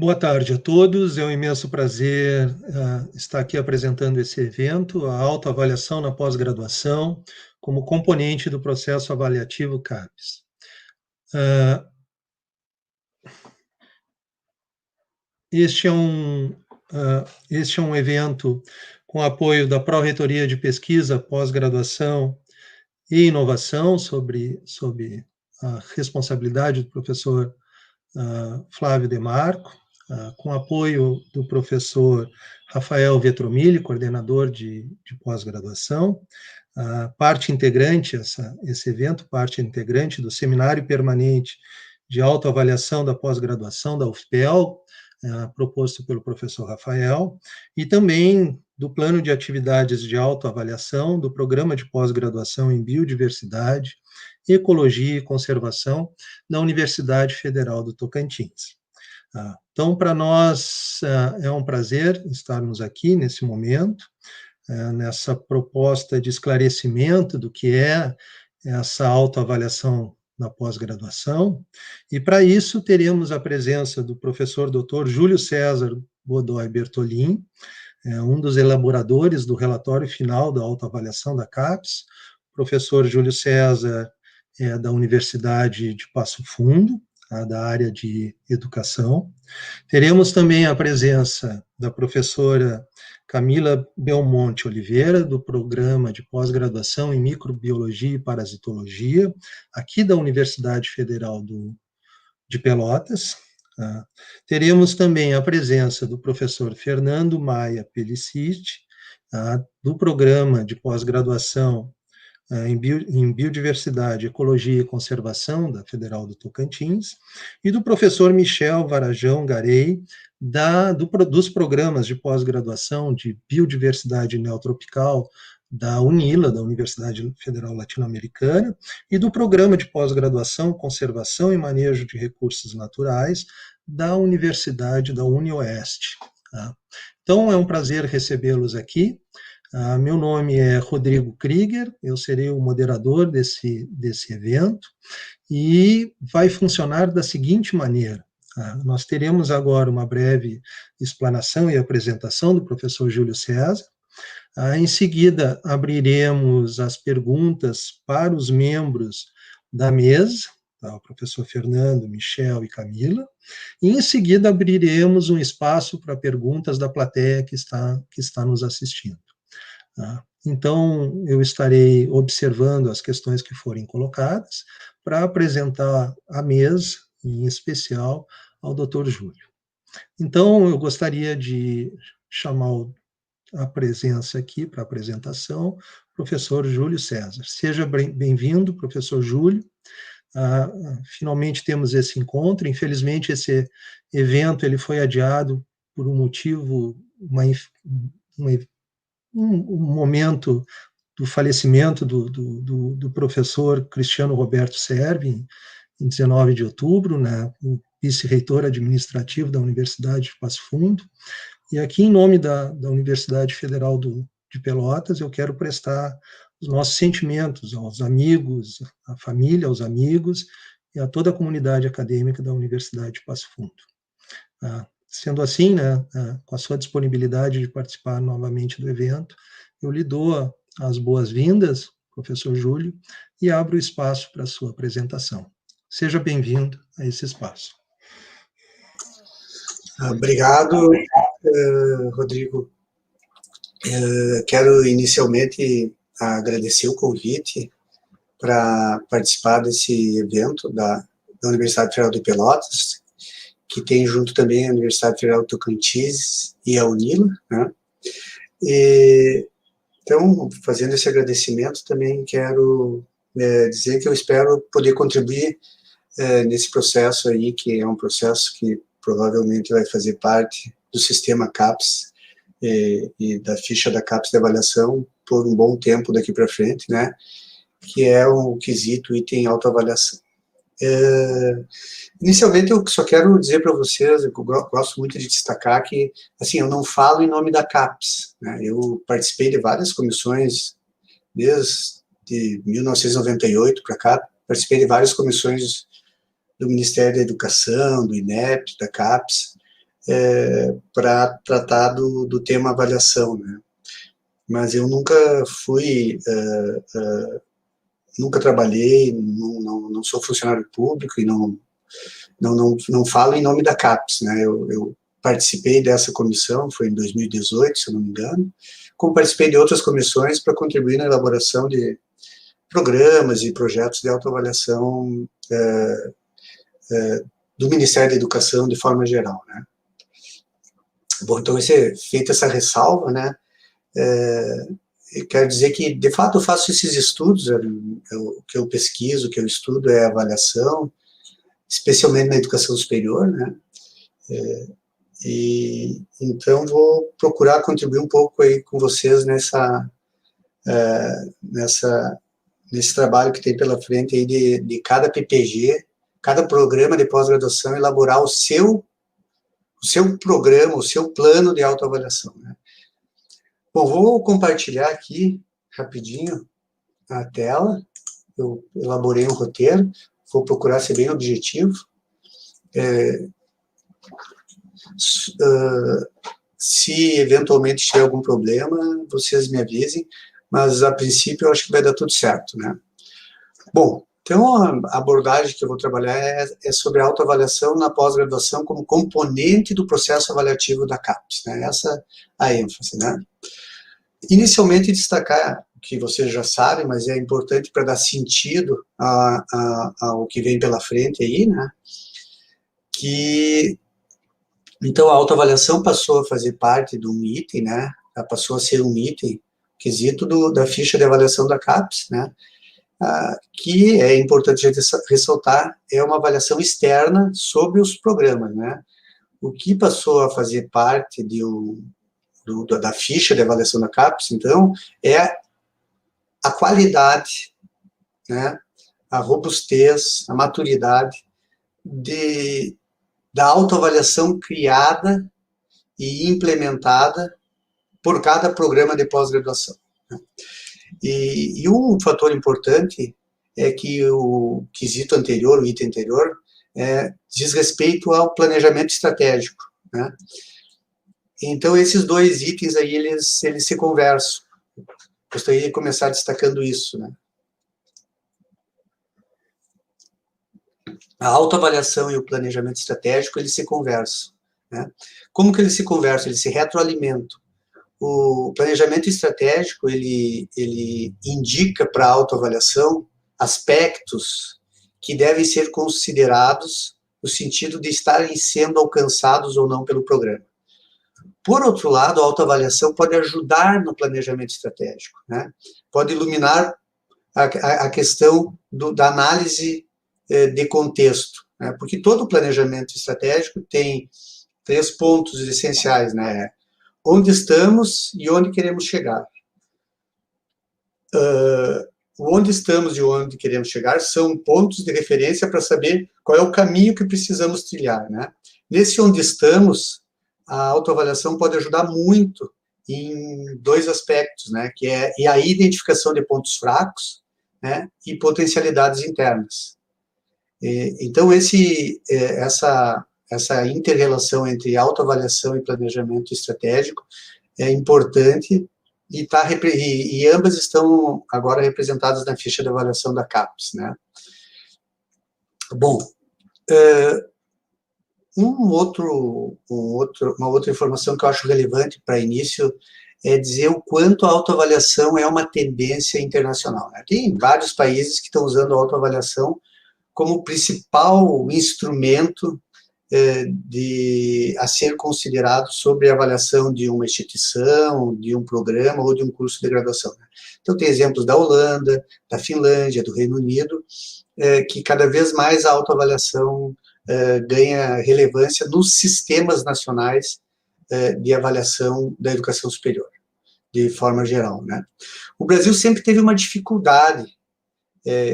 Boa tarde a todos, é um imenso prazer estar aqui apresentando esse evento, a autoavaliação na pós-graduação, como componente do processo avaliativo CAPES. Este é um evento com apoio da Pró-Reitoria de Pesquisa, Pós-Graduação e Inovação, sob a responsabilidade do professor Flávio Demarco, com apoio do professor Rafael Vetromilli, coordenador de pós-graduação, parte integrante, esse evento, parte integrante do Seminário Permanente de Autoavaliação da Pós-Graduação da UFPEL, proposto pelo professor Rafael, e também do Plano de Atividades de Autoavaliação do Programa de Pós-Graduação em Biodiversidade, Ecologia e Conservação da Universidade Federal do Tocantins. Então, para nós é um prazer estarmos aqui nesse momento, nessa proposta de esclarecimento do que é essa autoavaliação na pós-graduação, e para isso teremos a presença do professor Dr. Júlio César Godoy Bertolin, um dos elaboradores do relatório final da autoavaliação da CAPES. O professor Júlio César é da Universidade de Passo Fundo, da área de educação. Teremos também a presença da professora Camila Belmonte Oliveira, do Programa de Pós-Graduação em Microbiologia e Parasitologia, aqui da Universidade Federal de Pelotas. Teremos também a presença do professor Fernando Maia Pelicite, do Programa de Pós-Graduação em Biodiversidade, Ecologia e Conservação, da Federal do Tocantins, e do professor Michel Varajão Garey, dos programas de pós-graduação de Biodiversidade Neotropical da UNILA, da Universidade Federal Latino-Americana, e do programa de pós-graduação, Conservação e Manejo de Recursos Naturais da Universidade da UniOeste. Então, é um prazer recebê-los aqui. Meu nome é Rodrigo Krieger, eu serei o moderador desse evento, e vai funcionar da seguinte maneira. Nós teremos agora uma breve explanação e apresentação do professor Júlio César. Em seguida, abriremos as perguntas para os membros da mesa, o professor Fernando, Michel e Camila, e em seguida abriremos um espaço para perguntas da plateia que está nos assistindo. Então, eu estarei observando as questões que forem colocadas para apresentar à mesa, em especial, ao Dr. Júlio. Então, eu gostaria de chamar a presença aqui para a apresentação, professor Júlio César. Seja bem-vindo, professor Júlio. Finalmente temos esse encontro. Infelizmente, esse evento ele foi adiado por um motivo, um momento do falecimento do professor Cristiano Roberto Servi, em 19 de outubro, né, o vice-reitor administrativo da Universidade de Passo Fundo. E aqui, em nome da Universidade Federal de Pelotas, eu quero prestar os nossos sentimentos aos amigos, à família, aos amigos e a toda a comunidade acadêmica da Universidade de Passo Fundo. Sendo assim, né, com a sua disponibilidade de participar novamente do evento, eu lhe dou as boas-vindas, professor Júlio, e abro o espaço para a sua apresentação. Seja bem-vindo a esse espaço. Obrigado, Rodrigo. Quero inicialmente agradecer o convite para participar desse evento da Universidade Federal de Pelotas, que tem junto também a Universidade Federal do Tocantins e a UNILA, né? Então, fazendo esse agradecimento, também quero dizer que eu espero poder contribuir nesse processo aí, que é um processo que provavelmente vai fazer parte do sistema CAPES e da ficha da CAPES de avaliação por um bom tempo daqui para frente, né? Que é o quesito item autoavaliação. Inicialmente, eu só quero dizer para vocês, eu gosto muito de destacar que, assim, eu não falo em nome da CAPES, né? Eu participei de várias comissões, desde 1998 para cá, participei de várias comissões do Ministério da Educação, do INEP, da CAPES, para tratar do tema avaliação, né? Mas eu nunca fui, nunca trabalhei, não sou funcionário público e não falo em nome da CAPES, né? Eu participei dessa comissão, foi em 2018, se eu não me engano, como participei de outras comissões para contribuir na elaboração de programas e projetos de autoavaliação do Ministério da Educação de forma geral, né? Bom, então, feita essa ressalva, né, eu quero dizer que, de fato, eu faço esses estudos, o que eu pesquiso, o que eu estudo é avaliação, especialmente na educação superior, né, e então vou procurar contribuir um pouco aí com vocês nesse trabalho que tem pela frente aí de cada PPG, cada programa de pós-graduação, elaborar o seu programa, o seu plano de autoavaliação, né. Bom, vou compartilhar aqui, rapidinho, a tela. Eu elaborei um roteiro, vou procurar ser bem objetivo. Se eventualmente tiver algum problema, vocês me avisem, mas a princípio eu acho que vai dar tudo certo, né? Bom, então a abordagem que eu vou trabalhar é sobre a autoavaliação na pós-graduação como componente do processo avaliativo da CAPES, né? Essa a ênfase, né? Inicialmente destacar, que vocês já sabem, mas é importante para dar sentido ao que vem pela frente aí, né? Que, então, a autoavaliação passou a fazer parte de um item, né? Ela passou a ser um item, quesito da ficha de avaliação da CAPES, né? Que é importante a gente ressaltar, é uma avaliação externa sobre os programas, né? O que passou a fazer parte da ficha de avaliação da CAPES, então, é a qualidade, né, a robustez, a maturidade da autoavaliação criada e implementada por cada programa de pós-graduação, né? E um fator importante é que o quesito anterior, o item anterior, diz respeito ao planejamento estratégico, né? Então, esses dois itens aí, eles se conversam. Gostaria de começar destacando isso, né? A autoavaliação e o planejamento estratégico, eles se conversam, né? Como que eles se conversam? Eles se retroalimentam. O planejamento estratégico, ele indica para a autoavaliação aspectos que devem ser considerados no sentido de estarem sendo alcançados ou não pelo programa. Por outro lado, a autoavaliação pode ajudar no planejamento estratégico, né? Pode iluminar a questão da análise de contexto, né? Porque todo planejamento estratégico tem 3 pontos essenciais, né? Onde estamos e onde queremos chegar. Onde estamos e onde queremos chegar são pontos de referência para saber qual é o caminho que precisamos trilhar, né? Nesse onde estamos, a autoavaliação pode ajudar muito em 2 aspectos, né, que é a identificação de pontos fracos, né, e potencialidades internas. Então, essa inter-relação entre autoavaliação e planejamento estratégico é importante e ambas estão agora representadas na ficha de avaliação da CAPES, né. Bom, uma outra informação que eu acho relevante para início é dizer o quanto a autoavaliação é uma tendência internacional, né? Tem vários países que estão usando a autoavaliação como principal instrumento a ser considerado sobre a avaliação de uma instituição, de um programa ou de um curso de graduação, né? Então, tem exemplos da Holanda, da Finlândia, do Reino Unido, que cada vez mais a autoavaliação ganha relevância nos sistemas nacionais de avaliação da educação superior, de forma geral, né? O Brasil sempre teve uma dificuldade,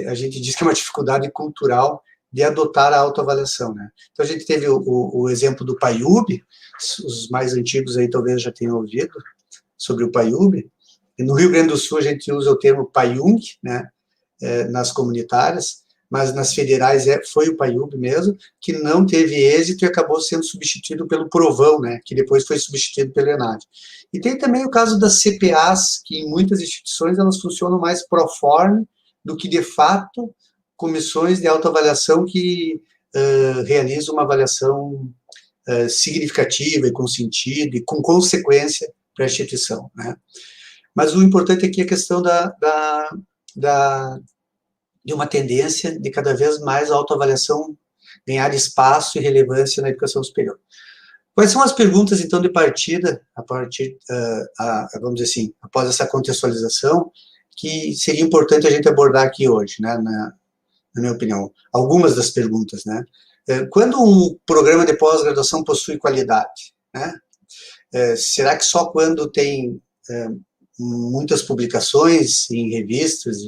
a gente diz que é uma dificuldade cultural de adotar a autoavaliação, né? Então, a gente teve o exemplo do PAIUB, os mais antigos aí talvez já tenham ouvido sobre o PAIUB. E no Rio Grande do Sul, a gente usa o termo PAIUNG, né, nas comunitárias, mas nas federais foi o PAIUB mesmo, que não teve êxito e acabou sendo substituído pelo Provão, né, que depois foi substituído pelo ENAD. E tem também o caso das CPAs, que em muitas instituições elas funcionam mais pro forma do que, de fato, comissões de autoavaliação que realizam uma avaliação significativa e com sentido e com consequência para a instituição, né. Mas o importante aqui é a questão de uma tendência de cada vez mais a autoavaliação ganhar espaço e relevância na educação superior. Quais são as perguntas, então, de partida, vamos dizer assim, após essa contextualização, que seria importante a gente abordar aqui hoje, né, na minha opinião? Algumas das perguntas, né? Quando um programa de pós-graduação possui qualidade, né? Será que só quando tem muitas publicações em revistas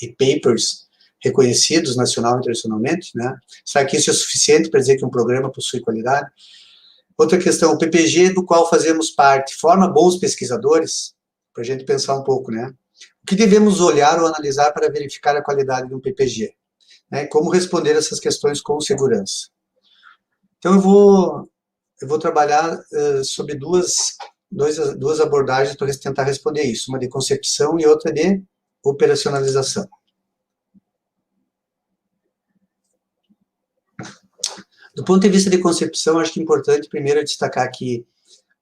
e papers reconhecidos nacional e internacionalmente, né? Será que isso é suficiente para dizer que um programa possui qualidade? Outra questão, o PPG do qual fazemos parte forma bons pesquisadores? Para a gente pensar um pouco, né? O que devemos olhar ou analisar para verificar a qualidade de um PPG? Né? Como responder essas questões com segurança? Então, eu vou trabalhar sobre duas abordagens para tentar responder isso, uma de concepção e outra de operacionalização. Do ponto de vista de concepção, acho que é importante primeiro destacar que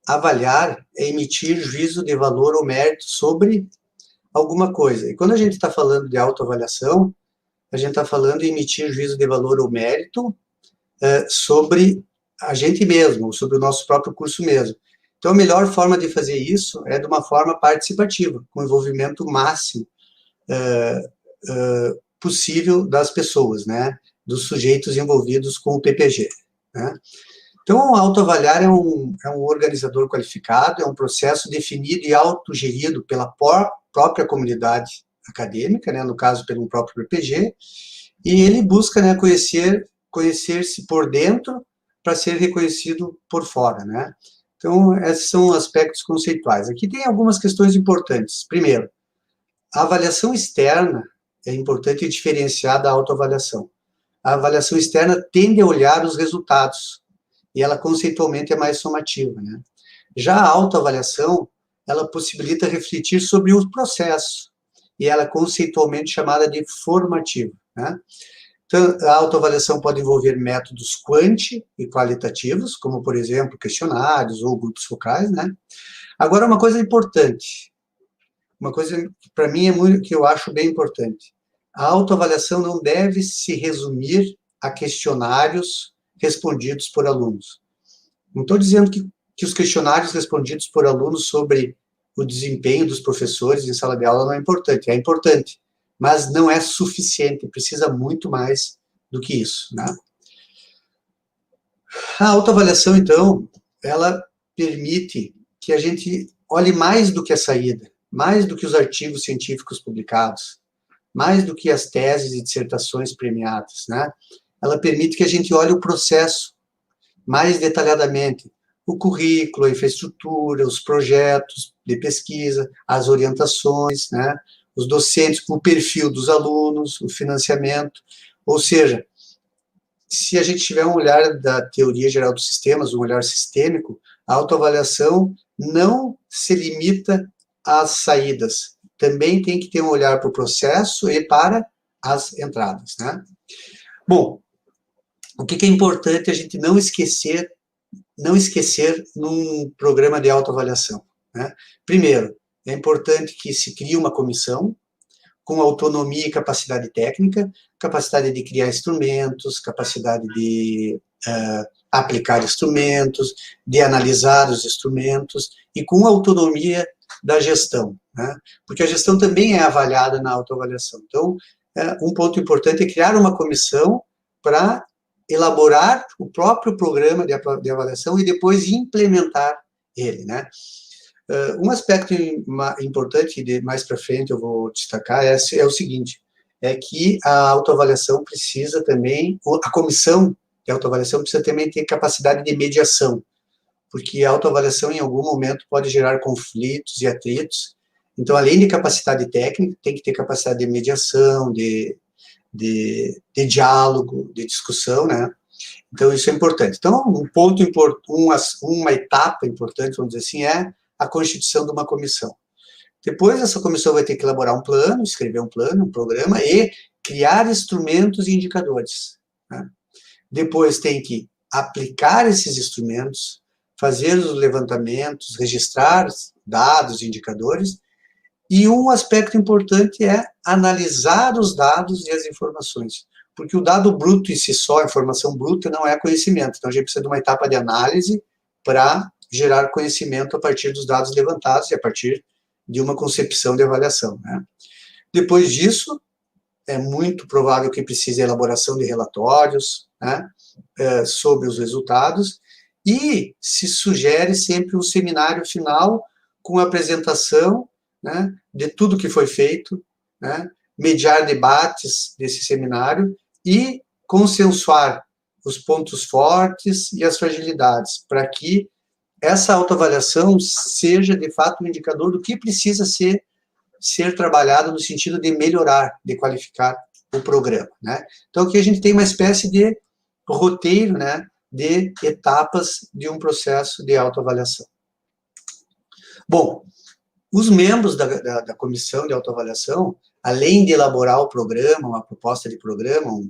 avaliar é emitir juízo de valor ou mérito sobre alguma coisa. E quando a gente está falando de autoavaliação, a gente está falando em emitir juízo de valor ou mérito sobre a gente mesmo, sobre o nosso próprio curso mesmo. Então, a melhor forma de fazer isso é de uma forma participativa, com envolvimento máximo possível das pessoas, né, dos sujeitos envolvidos com o PPG, né. Então, autoavaliar é um organizador qualificado, é um processo definido e autogerido pela própria comunidade acadêmica, né, no caso, pelo próprio PPG, e ele busca, né, conhecer-se por dentro para ser reconhecido por fora, né. Então, esses são aspectos conceituais. Aqui tem algumas questões importantes. Primeiro, a avaliação externa é importante diferenciar da autoavaliação. A avaliação externa tende a olhar os resultados, e ela conceitualmente é mais somativa, né? Já a autoavaliação, ela possibilita refletir sobre o processo, e ela é conceitualmente chamada de formativa, né? Então, a autoavaliação pode envolver métodos quanti e qualitativos, como, por exemplo, questionários ou grupos focais, né? Agora, uma coisa importante, uma coisa que para mim que eu acho bem importante, a autoavaliação não deve se resumir a questionários respondidos por alunos. Não estou dizendo que os questionários respondidos por alunos sobre o desempenho dos professores em sala de aula não é importante, mas não é suficiente, precisa muito mais do que isso, né? A autoavaliação, então, ela permite que a gente olhe mais do que a saída, mais do que os artigos científicos publicados, mais do que as teses e dissertações premiadas, né? Ela permite que a gente olhe o processo mais detalhadamente, o currículo, a infraestrutura, os projetos de pesquisa, as orientações, né? Os docentes, o perfil dos alunos, o financiamento, ou seja, se a gente tiver um olhar da teoria geral dos sistemas, um olhar sistêmico, a autoavaliação não se limita às saídas, também tem que ter um olhar para o processo e para as entradas, né? Bom, o que é importante a gente não esquecer num programa de autoavaliação, né? Primeiro, é importante que se crie uma comissão com autonomia e capacidade técnica, capacidade de criar instrumentos, capacidade de aplicar instrumentos, de analisar os instrumentos, e com autonomia da gestão, né? Porque a gestão também é avaliada na autoavaliação. Então, um ponto importante é criar uma comissão para elaborar o próprio programa de avaliação e depois implementar ele, né? Um aspecto importante, mais para frente eu vou destacar, é o seguinte, é que a autoavaliação precisa também, a comissão de autoavaliação precisa também ter capacidade de mediação, porque a autoavaliação em algum momento pode gerar conflitos e atritos, então além de capacidade técnica, tem que ter capacidade de mediação, de de diálogo, de discussão, né? Então, isso é importante. Então, uma etapa importante, vamos dizer assim, é a constituição de uma comissão. Depois, essa comissão vai ter que elaborar um plano, escrever um plano, um programa e criar instrumentos e indicadores, né? Depois tem que aplicar esses instrumentos, fazer os levantamentos, registrar dados e indicadores, e um aspecto importante é analisar os dados e as informações, porque o dado bruto em si só, a informação bruta, não é conhecimento, então a gente precisa de uma etapa de análise para gerar conhecimento a partir dos dados levantados e a partir de uma concepção de avaliação, né? Depois disso, é muito provável que precise de elaboração de relatórios, né, sobre os resultados, e se sugere sempre um seminário final com apresentação, né, de tudo que foi feito, né, mediar debates desse seminário e consensuar os pontos fortes e as fragilidades, para que essa autoavaliação seja, de fato, um indicador do que precisa ser trabalhado no sentido de melhorar, de qualificar o programa, né? Então, aqui a gente tem uma espécie de roteiro, né, de etapas de um processo de autoavaliação. Bom, os membros da comissão de autoavaliação, além de elaborar o programa, uma proposta de programa,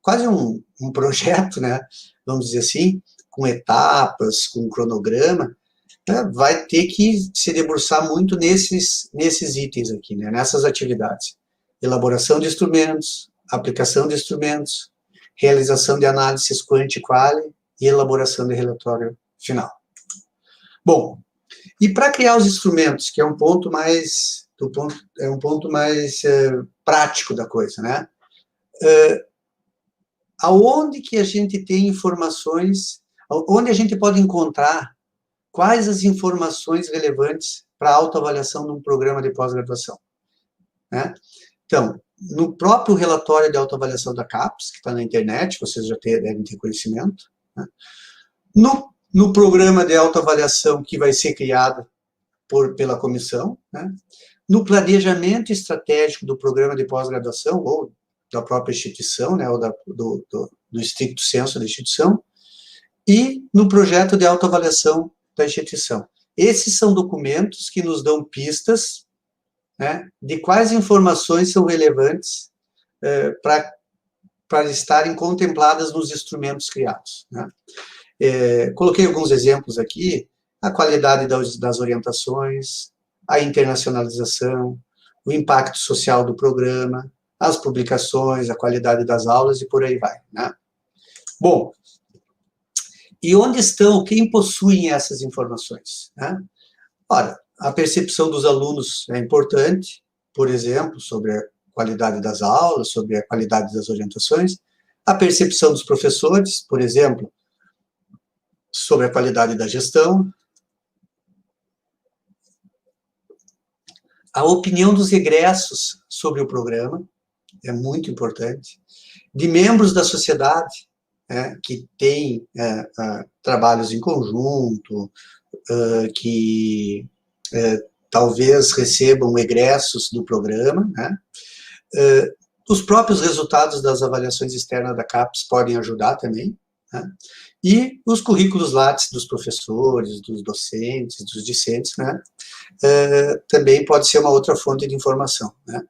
quase um projeto, né, vamos dizer assim, com etapas, com cronograma, né, vai ter que se debruçar muito nesses itens aqui, né, nessas atividades. Elaboração de instrumentos, aplicação de instrumentos, realização de análises quant e quali e elaboração de relatório final. Bom, e para criar os instrumentos, que é um ponto mais prático da coisa, né? Aonde que a gente tem informações, onde a gente pode encontrar quais as informações relevantes para a autoavaliação de um programa de pós-graduação, né? Então, no próprio relatório de autoavaliação da CAPES, que está na internet, vocês já devem ter conhecimento, né? No programa de autoavaliação que vai ser criado pela comissão, né? No planejamento estratégico do programa de pós-graduação, ou da própria instituição, né? Ou do estricto senso da instituição, e no projeto de autoavaliação da instituição. Esses são documentos que nos dão pistas, né, de quais informações são relevantes para estarem contempladas nos instrumentos criados, né? Coloquei alguns exemplos aqui: a qualidade das orientações, a internacionalização, o impacto social do programa, as publicações, a qualidade das aulas e por aí vai, né? Bom, e onde estão, quem possuem essas informações, né? Ora, a percepção dos alunos é importante, por exemplo, sobre a qualidade das aulas, sobre a qualidade das orientações, a percepção dos professores, por exemplo, sobre a qualidade da gestão, a opinião dos egressos sobre o programa, é muito importante, de membros da sociedade, que têm trabalhos em conjunto, que talvez recebam egressos do programa, né? Os próprios resultados das avaliações externas da CAPES podem ajudar também, né? E os currículos Lattes dos professores, dos docentes, dos discentes, né? Também pode ser uma outra fonte de informação, né?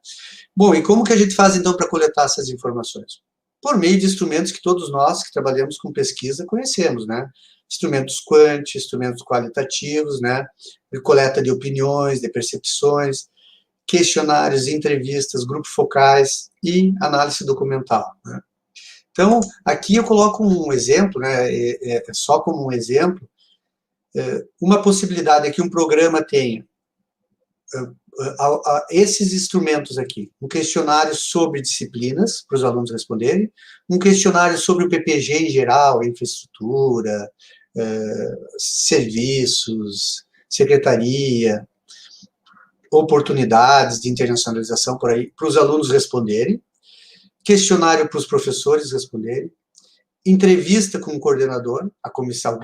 Bom, e como que a gente faz, então, para coletar essas informações? Por meio de instrumentos que todos nós que trabalhamos com pesquisa conhecemos, né? Instrumentos quant, instrumentos qualitativos, né? De coleta de opiniões, de percepções, questionários, entrevistas, grupos focais e análise documental, né? Então, aqui eu coloco um exemplo, né? Só como um exemplo, uma possibilidade é que um programa tenha esses instrumentos aqui: um questionário sobre disciplinas, para os alunos responderem, um questionário sobre o PPG em geral, infraestrutura, serviços, secretaria, oportunidades de internacionalização, por aí, para os alunos responderem, questionário para os professores responderem, entrevista com o coordenador, a comissão,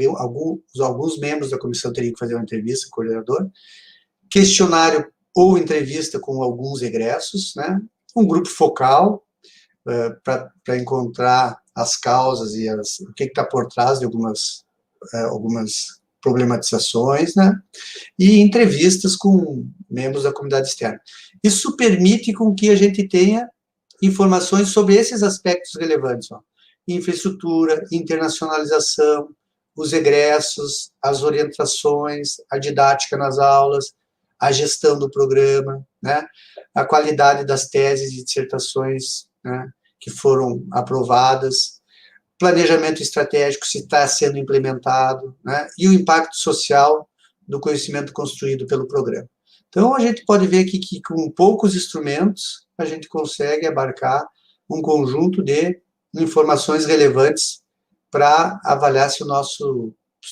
alguns membros da comissão teriam que fazer uma entrevista com o coordenador, questionário ou entrevista com alguns egressos, né? Um grupo focal, para encontrar as causas e o que está por trás de algumas problematizações, né? E entrevistas com membros da comunidade externa. Isso permite com que a gente tenha informações sobre esses aspectos relevantes, ó. Infraestrutura, internacionalização, os egressos, as orientações, a didática nas aulas, a gestão do programa, né? A qualidade das teses e dissertações, né, que foram aprovadas, planejamento estratégico se está sendo implementado, né, e o impacto social do conhecimento construído pelo programa. Então, a gente pode ver aqui que com poucos instrumentos a gente consegue abarcar um conjunto de informações relevantes para avaliar se os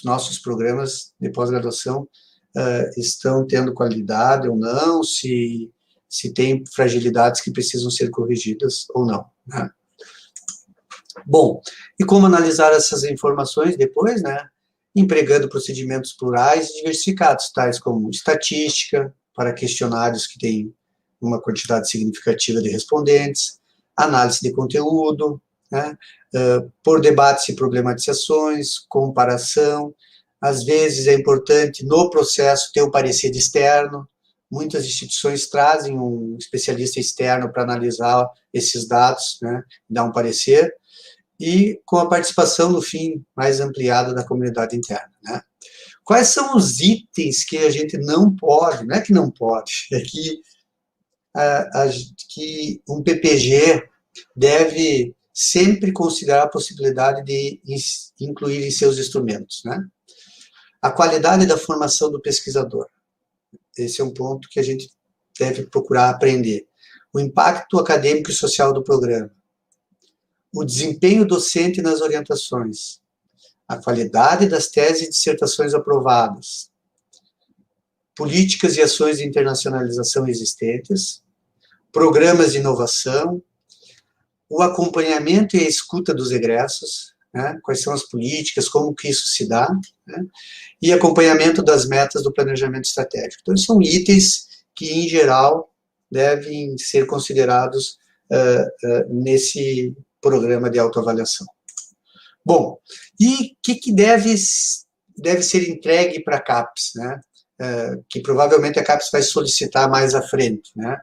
nossos programas de pós-graduação estão tendo qualidade ou não, se tem fragilidades que precisam ser corrigidas ou não, né? Bom, e como analisar essas informações depois, né? Empregando procedimentos plurais e diversificados, tais como estatística, para questionários que têm uma quantidade significativa de respondentes, análise de conteúdo, né? Por debates e problematizações, comparação. Às vezes é importante, no processo, ter um parecer externo. Muitas instituições trazem um especialista externo para analisar esses dados, né, dar um parecer, e com a participação, no fim, mais ampliada da comunidade interna, né. Quais são os itens que a gente não pode, não é que não pode, é que um PPG deve sempre considerar a possibilidade de incluir em seus instrumentos, né? A qualidade da formação do pesquisador. Esse é um ponto que a gente deve procurar aprender. O impacto acadêmico e social do programa. O desempenho docente nas orientações. A qualidade das teses e dissertações aprovadas. Políticas e ações de internacionalização existentes. Programas de inovação. O acompanhamento e a escuta dos egressos, né? Quais são as políticas, como que isso se dá, né? E acompanhamento das metas do planejamento estratégico. Então, são itens que, em geral, devem ser considerados nesse programa de autoavaliação. Bom, e o que deve ser entregue para a CAPES, né? Que provavelmente a CAPES vai solicitar mais à frente, né?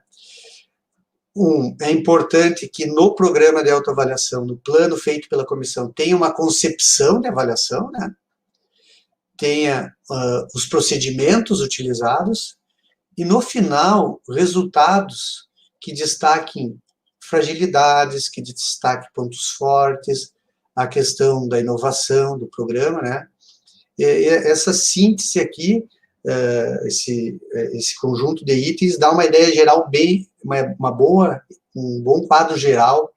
É importante que no programa de autoavaliação, no plano feito pela comissão, tenha uma concepção de avaliação, né? Tenha os procedimentos utilizados e, no final, resultados que destaquem fragilidades, que destaquem pontos fortes, a questão da inovação do programa, né? E essa síntese aqui, esse conjunto de itens, dá uma ideia geral um bom quadro geral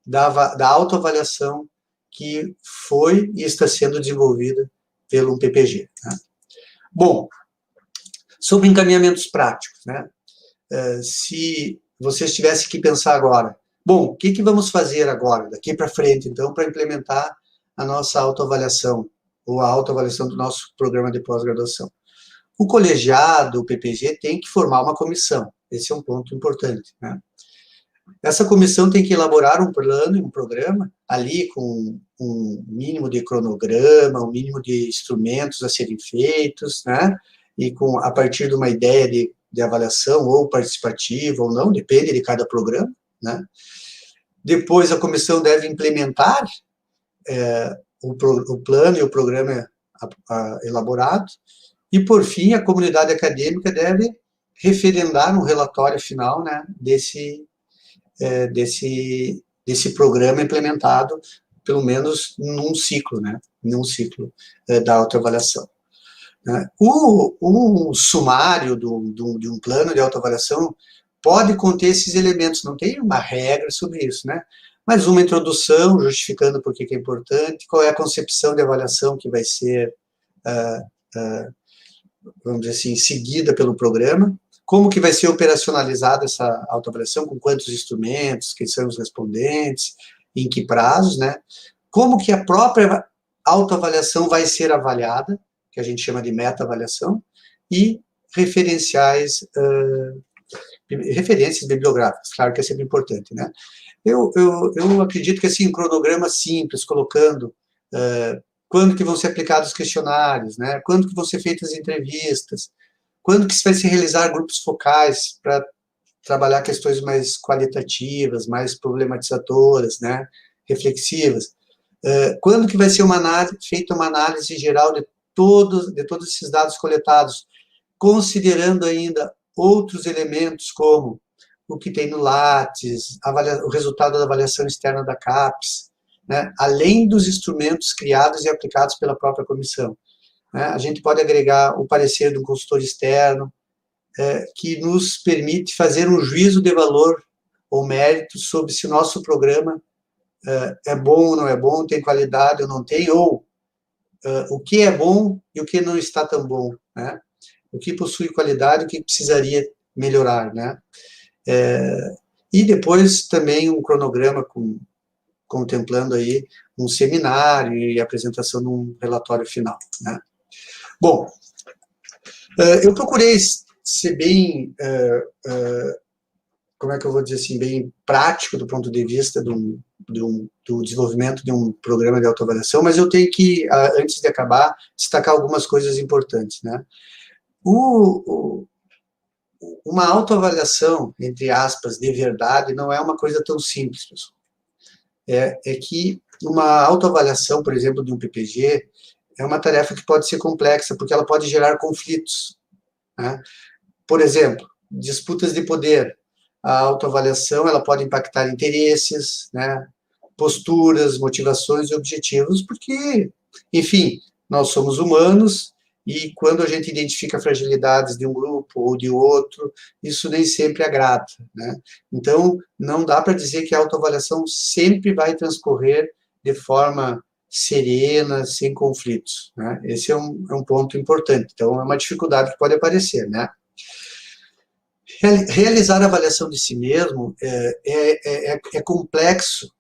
da autoavaliação que foi e está sendo desenvolvida pelo PPG, né? Bom, sobre encaminhamentos práticos, né? Se vocês tivessem que pensar agora, bom, o que vamos fazer agora, daqui para frente, então, para implementar a nossa autoavaliação, ou a autoavaliação do nosso programa de pós-graduação? O colegiado, o PPG, tem que formar uma comissão. Esse é um ponto importante, né? Essa comissão tem que elaborar um plano e um programa, ali com um mínimo de cronograma, um mínimo de instrumentos a serem feitos, né? E a partir de uma ideia de avaliação, ou participativa ou não, depende de cada programa, né? Depois a comissão deve implementar o plano e o programa elaborado, e por fim a comunidade acadêmica deve referendar um relatório final, né, desse programa implementado, pelo menos num ciclo, né, da autoavaliação. O sumário de um plano de autoavaliação pode conter esses elementos, não tem uma regra sobre isso, né? Mas uma introdução, justificando por que é importante, qual é a concepção de avaliação que vai ser, vamos dizer assim, seguida pelo programa, como que vai ser operacionalizada essa autoavaliação, com quantos instrumentos, quem são os respondentes, em que prazos, né? Como que a própria autoavaliação vai ser avaliada, que a gente chama de meta-avaliação, e referenciais referências bibliográficas, claro que é sempre importante, né? Eu acredito que, assim, um cronograma simples, colocando quando que vão ser aplicados os questionários, né? Quando que vão ser feitas as entrevistas, quando que vai se realizar grupos focais para trabalhar questões mais qualitativas, mais problematizadoras, né? Reflexivas. Quando que vai ser feita uma análise geral de todos esses dados coletados, considerando ainda outros elementos como o que tem no Lattes, o resultado da avaliação externa da CAPES, né, além dos instrumentos criados e aplicados pela própria comissão. Né, a gente pode agregar o parecer do consultor externo, que nos permite fazer um juízo de valor ou mérito sobre se o nosso programa é bom ou não é bom, tem qualidade ou não tem, ou o que é bom e o que não está tão bom, né? O que possui qualidade, o que precisaria melhorar, né? E depois também um cronograma contemplando aí um seminário e apresentação de um relatório final, né? Bom, eu procurei ser bem, como é que eu vou dizer assim, bem prático do ponto de vista do desenvolvimento de um programa de autoavaliação, mas eu tenho que, antes de acabar, destacar algumas coisas importantes, né? Uma autoavaliação, entre aspas, de verdade, não é uma coisa tão simples, pessoal. É que uma autoavaliação, por exemplo, de um PPG, é uma tarefa que pode ser complexa, porque ela pode gerar conflitos, né? Por exemplo, disputas de poder. A autoavaliação, ela pode impactar interesses, né? Posturas, motivações e objetivos, porque, enfim, nós somos humanos, e quando a gente identifica fragilidades de um grupo ou de outro, isso nem sempre agrada, né? Então, não dá para dizer que a autoavaliação sempre vai transcorrer de forma serena, sem conflitos, né? Esse é um ponto importante. Então, é uma dificuldade que pode aparecer, né? Realizar a avaliação de si mesmo é complexo,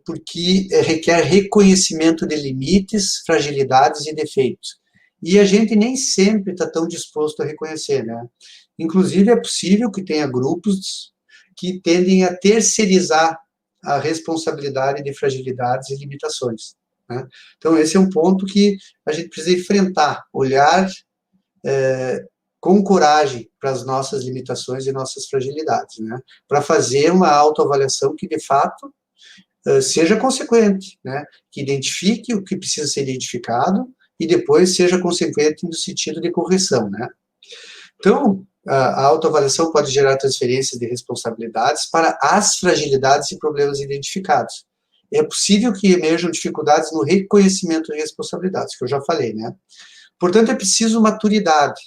porque requer reconhecimento de limites, fragilidades e defeitos. E a gente nem sempre está tão disposto a reconhecer, né? Inclusive, é possível que tenha grupos que tendem a terceirizar a responsabilidade de fragilidades e limitações, né? Então, esse é um ponto que a gente precisa enfrentar, olhar com coragem para as nossas limitações e nossas fragilidades, né? Para fazer uma autoavaliação que, de fato, seja consequente, né? Que identifique o que precisa ser identificado e depois seja consequente no sentido de correção, né? Então, a autoavaliação pode gerar transferências de responsabilidades para as fragilidades e problemas identificados. É possível que emerjam dificuldades no reconhecimento de responsabilidades, que eu já falei, né? Portanto, é preciso maturidade,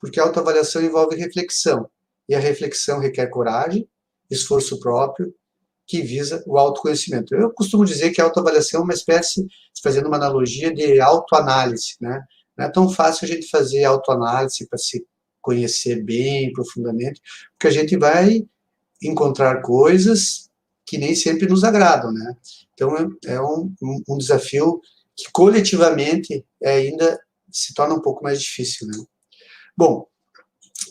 porque a autoavaliação envolve reflexão, e a reflexão requer coragem, esforço próprio, que visa o autoconhecimento. Eu costumo dizer que a autoavaliação é uma espécie, fazendo uma analogia, de autoanálise, né? Não é tão fácil a gente fazer autoanálise para se conhecer bem, profundamente, porque a gente vai encontrar coisas que nem sempre nos agradam, né? Então, é um desafio que coletivamente ainda se torna um pouco mais difícil, né? Bom,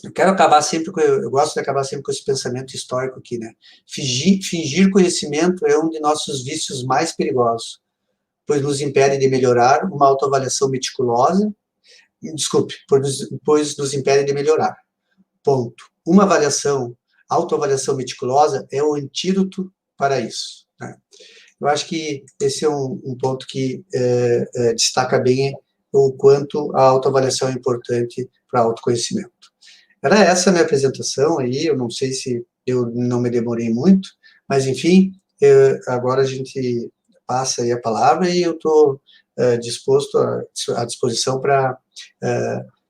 eu gosto de acabar sempre com esse pensamento histórico aqui, né? Fingir conhecimento é um de nossos vícios mais perigosos, pois nos impede de melhorar uma autoavaliação meticulosa, pois nos impede de melhorar. Ponto. Uma autoavaliação meticulosa é o antídoto para isso, né? Eu acho que esse é um ponto que destaca bem o quanto a autoavaliação é importante para o autoconhecimento. Era essa a minha apresentação aí, eu não sei se eu não me demorei muito, mas enfim, agora a gente passa aí a palavra e eu estou disposto à disposição para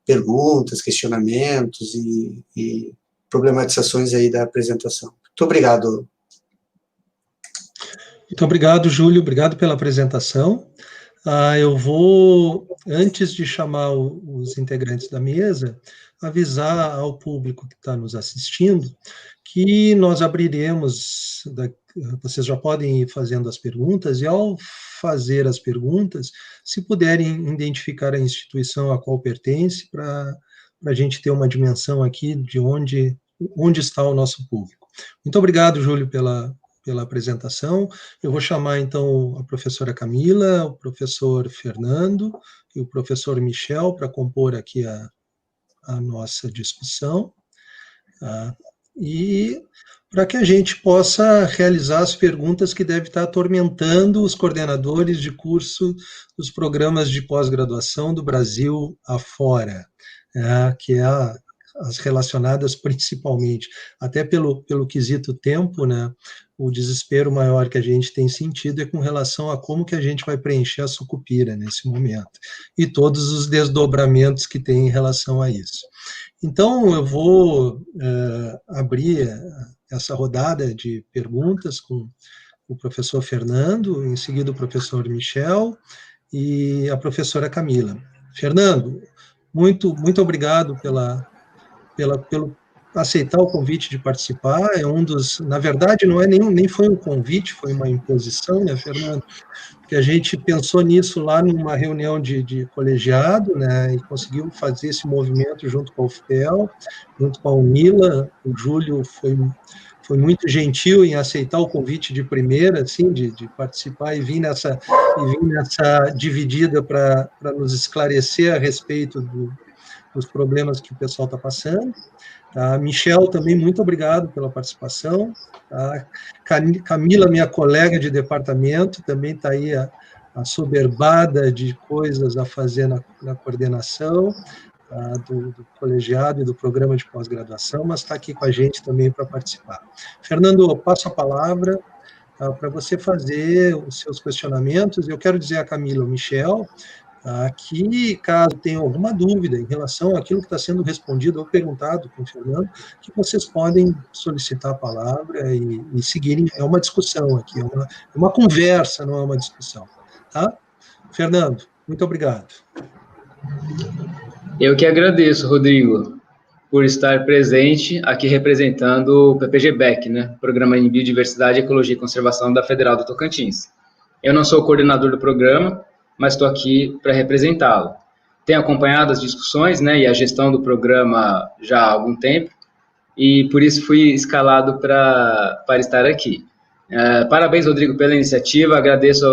perguntas, questionamentos e problematizações aí da apresentação. Muito obrigado. Muito obrigado, Júlio, obrigado pela apresentação. Eu vou, antes de chamar os integrantes da mesa, avisar ao público que está nos assistindo que nós abriremos, vocês já podem ir fazendo as perguntas, e ao fazer as perguntas, se puderem identificar a instituição a qual pertence, para a gente ter uma dimensão aqui de onde onde está o nosso público. Muito obrigado, Júlio, pela apresentação. Eu vou chamar, então, a professora Camila, o professor Fernando e o professor Michel para compor aqui a nossa discussão, tá? E para que a gente possa realizar as perguntas que devem estar atormentando os coordenadores de curso dos programas de pós-graduação do Brasil afora, que é as relacionadas principalmente, até pelo quesito tempo, né, o desespero maior que a gente tem sentido é com relação a como que a gente vai preencher a sucupira nesse momento, e todos os desdobramentos que tem em relação a isso. Então, eu vou abrir essa rodada de perguntas com o professor Fernando, em seguida o professor Michel e a professora Camila. Fernando, muito obrigado pelo aceitar o convite de participar. É um dos, na verdade, não é nem foi um convite, foi uma imposição, né, Fernando? Porque a gente pensou nisso lá numa reunião de colegiado, né, e conseguiu fazer esse movimento junto com a UFPEL, junto com a UNILA. O Júlio foi muito gentil em aceitar o convite de primeira, assim, de participar e vir nessa dividida para nos esclarecer a respeito dos problemas que o pessoal está passando. Tá? Michel, também muito obrigado pela participação. Tá? Camila, minha colega de departamento, também está aí assoberbada de coisas a fazer na coordenação do colegiado e do programa de pós-graduação, mas está aqui com a gente também para participar. Fernando, eu passo a palavra para você fazer os seus questionamentos. Eu quero dizer a Camila, ao Michel, que, caso tenham alguma dúvida em relação àquilo que está sendo respondido ou perguntado com o Fernando, que vocês podem solicitar a palavra e seguirem. É uma discussão aqui, é uma conversa, não é uma discussão. Tá? Fernando, muito obrigado. Eu que agradeço, Rodrigo, por estar presente aqui representando o PPG-BEC, né, Programa em Biodiversidade, Ecologia e Conservação da Federal do Tocantins. Eu não sou o coordenador do programa, mas estou aqui para representá-lo. Tenho acompanhado as discussões, né, e a gestão do programa já há algum tempo, e por isso fui escalado para estar aqui. Parabéns, Rodrigo, pela iniciativa, agradeço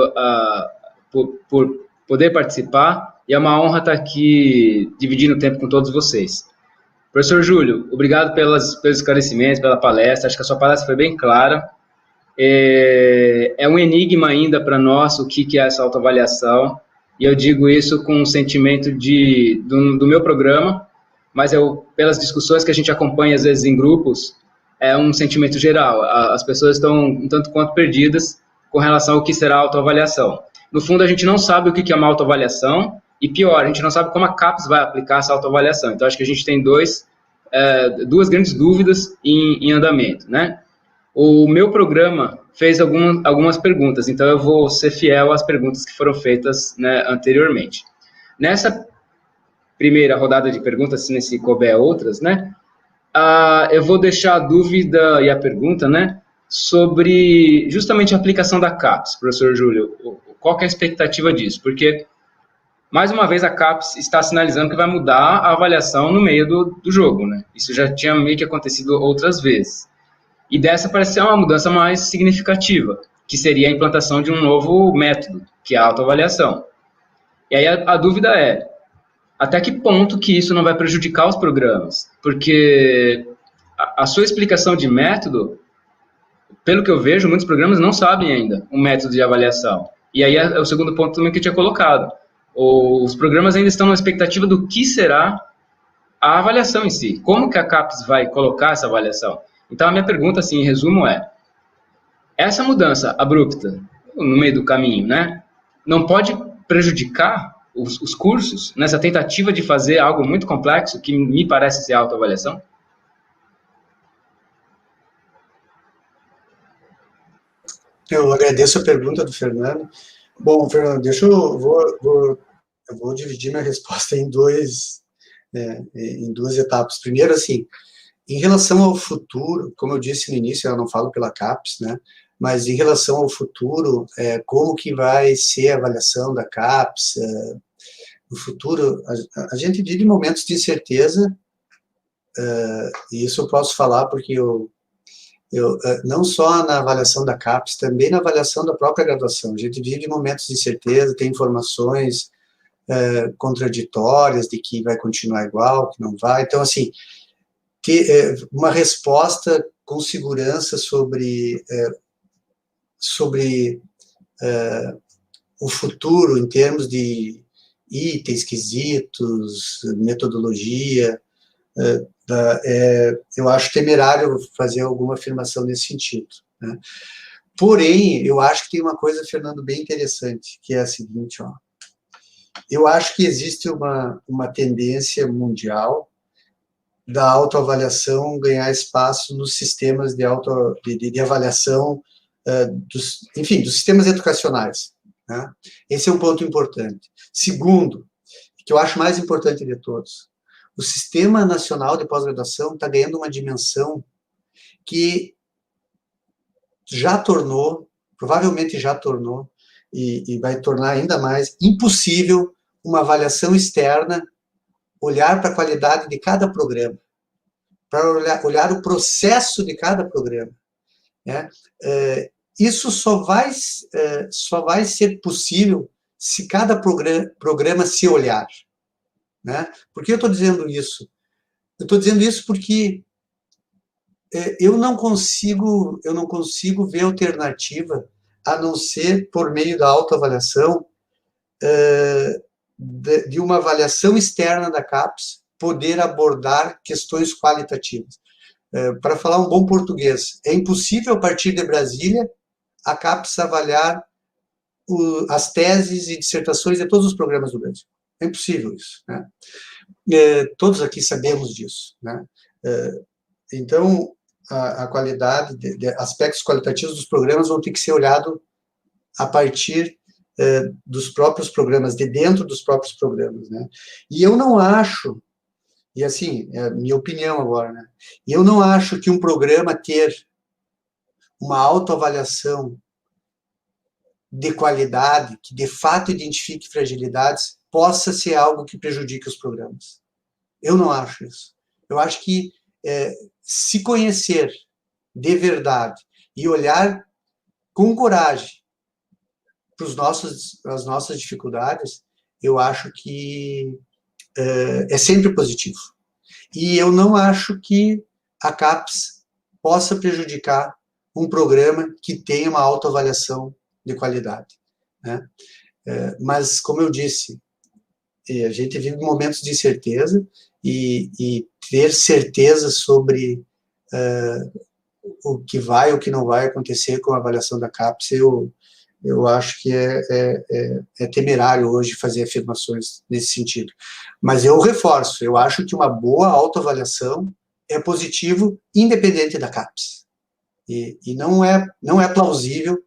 por poder participar, e é uma honra estar aqui dividindo o tempo com todos vocês. Professor Júlio, obrigado pelos esclarecimentos, pela palestra, acho que a sua palestra foi bem clara. É um enigma ainda para nós o que é essa autoavaliação, e eu digo isso com um sentimento do meu programa, mas pelas discussões que a gente acompanha às vezes em grupos, é um sentimento geral. As pessoas estão um tanto quanto perdidas com relação ao que será a autoavaliação. No fundo, a gente não sabe o que é uma autoavaliação, e pior, a gente não sabe como a CAPES vai aplicar essa autoavaliação. Então, acho que a gente tem duas grandes dúvidas em andamento, né? O meu programa fez algumas perguntas, então eu vou ser fiel às perguntas que foram feitas, né, anteriormente. Nessa primeira rodada de perguntas, se couber outras, né, eu vou deixar a dúvida e a pergunta, né, sobre justamente a aplicação da CAPES, professor Júlio. Qual que é a expectativa disso? Porque, mais uma vez, a CAPES está sinalizando que vai mudar a avaliação no meio do jogo, né? Isso já tinha meio que acontecido outras vezes. E dessa parece ser uma mudança mais significativa, que seria a implantação de um novo método, que é a autoavaliação. E aí a dúvida é, até que ponto que isso não vai prejudicar os programas? Porque a sua explicação de método, pelo que eu vejo, muitos programas não sabem ainda o método de avaliação. E aí é o segundo ponto também que eu tinha colocado. Os programas ainda estão na expectativa do que será a avaliação em si. Como que a CAPES vai colocar essa avaliação? Então, a minha pergunta, assim, em resumo, essa mudança abrupta, no meio do caminho, né, não pode prejudicar os cursos nessa tentativa de fazer algo muito complexo, que me parece ser a autoavaliação? Eu agradeço a pergunta do Fernando. Bom, Fernando, eu vou dividir minha resposta em duas etapas. Primeiro, assim, em relação ao futuro, como eu disse no início, eu não falo pela CAPES, né, mas em relação ao futuro, como que vai ser a avaliação da CAPES no futuro, a gente vive momentos de incerteza e isso eu posso falar porque eu não só na avaliação da CAPES, também na avaliação da própria graduação. A gente vive momentos de incerteza, tem informações contraditórias de que vai continuar igual, que não vai. Então, assim, uma resposta com segurança sobre o futuro em termos de itens, quesitos, metodologia, eu acho temerário fazer alguma afirmação nesse sentido, né? Porém, eu acho que tem uma coisa, Fernando, bem interessante, que é a seguinte, ó. Eu acho que existe uma tendência mundial da autoavaliação ganhar espaço nos sistemas de avaliação, dos sistemas educacionais, né? Esse é um ponto importante. Segundo, que eu acho mais importante de todos, o Sistema Nacional de Pós-Graduação está ganhando uma dimensão que provavelmente já tornou, e vai tornar ainda mais impossível uma avaliação externa olhar para a qualidade de cada programa, para olhar o processo de cada programa, né? Isso só vai ser possível se cada programa se olhar, né? Por que eu estou dizendo isso? Eu estou dizendo isso porque eu não consigo ver alternativa a não ser por meio da autoavaliação, de uma avaliação externa da CAPES poder abordar questões qualitativas. Para falar um bom português, é impossível, a partir de Brasília, a CAPES avaliar as teses e dissertações de todos os programas do Brasil. É impossível isso, né? Todos aqui sabemos disso, né? Então, a qualidade, aspectos qualitativos dos programas vão ter que ser olhados a partir dos próprios programas, de dentro dos próprios programas, né? E eu não acho, e assim, é a minha opinião agora, né? E eu não acho que um programa ter uma autoavaliação de qualidade, que de fato identifique fragilidades, possa ser algo que prejudique os programas. Eu não acho isso. Eu acho que se conhecer de verdade e olhar com coragem para as nossas dificuldades, eu acho que é sempre positivo. E eu não acho que a CAPES possa prejudicar um programa que tenha uma autoavaliação de qualidade, né? Mas, como eu disse, a gente vive momentos de incerteza e ter certeza sobre o que vai ou o que não vai acontecer com a avaliação da CAPES, eu acho que é temerário hoje fazer afirmações nesse sentido. Mas eu reforço, eu acho que uma boa autoavaliação é positivo, independente da CAPES. E não é plausível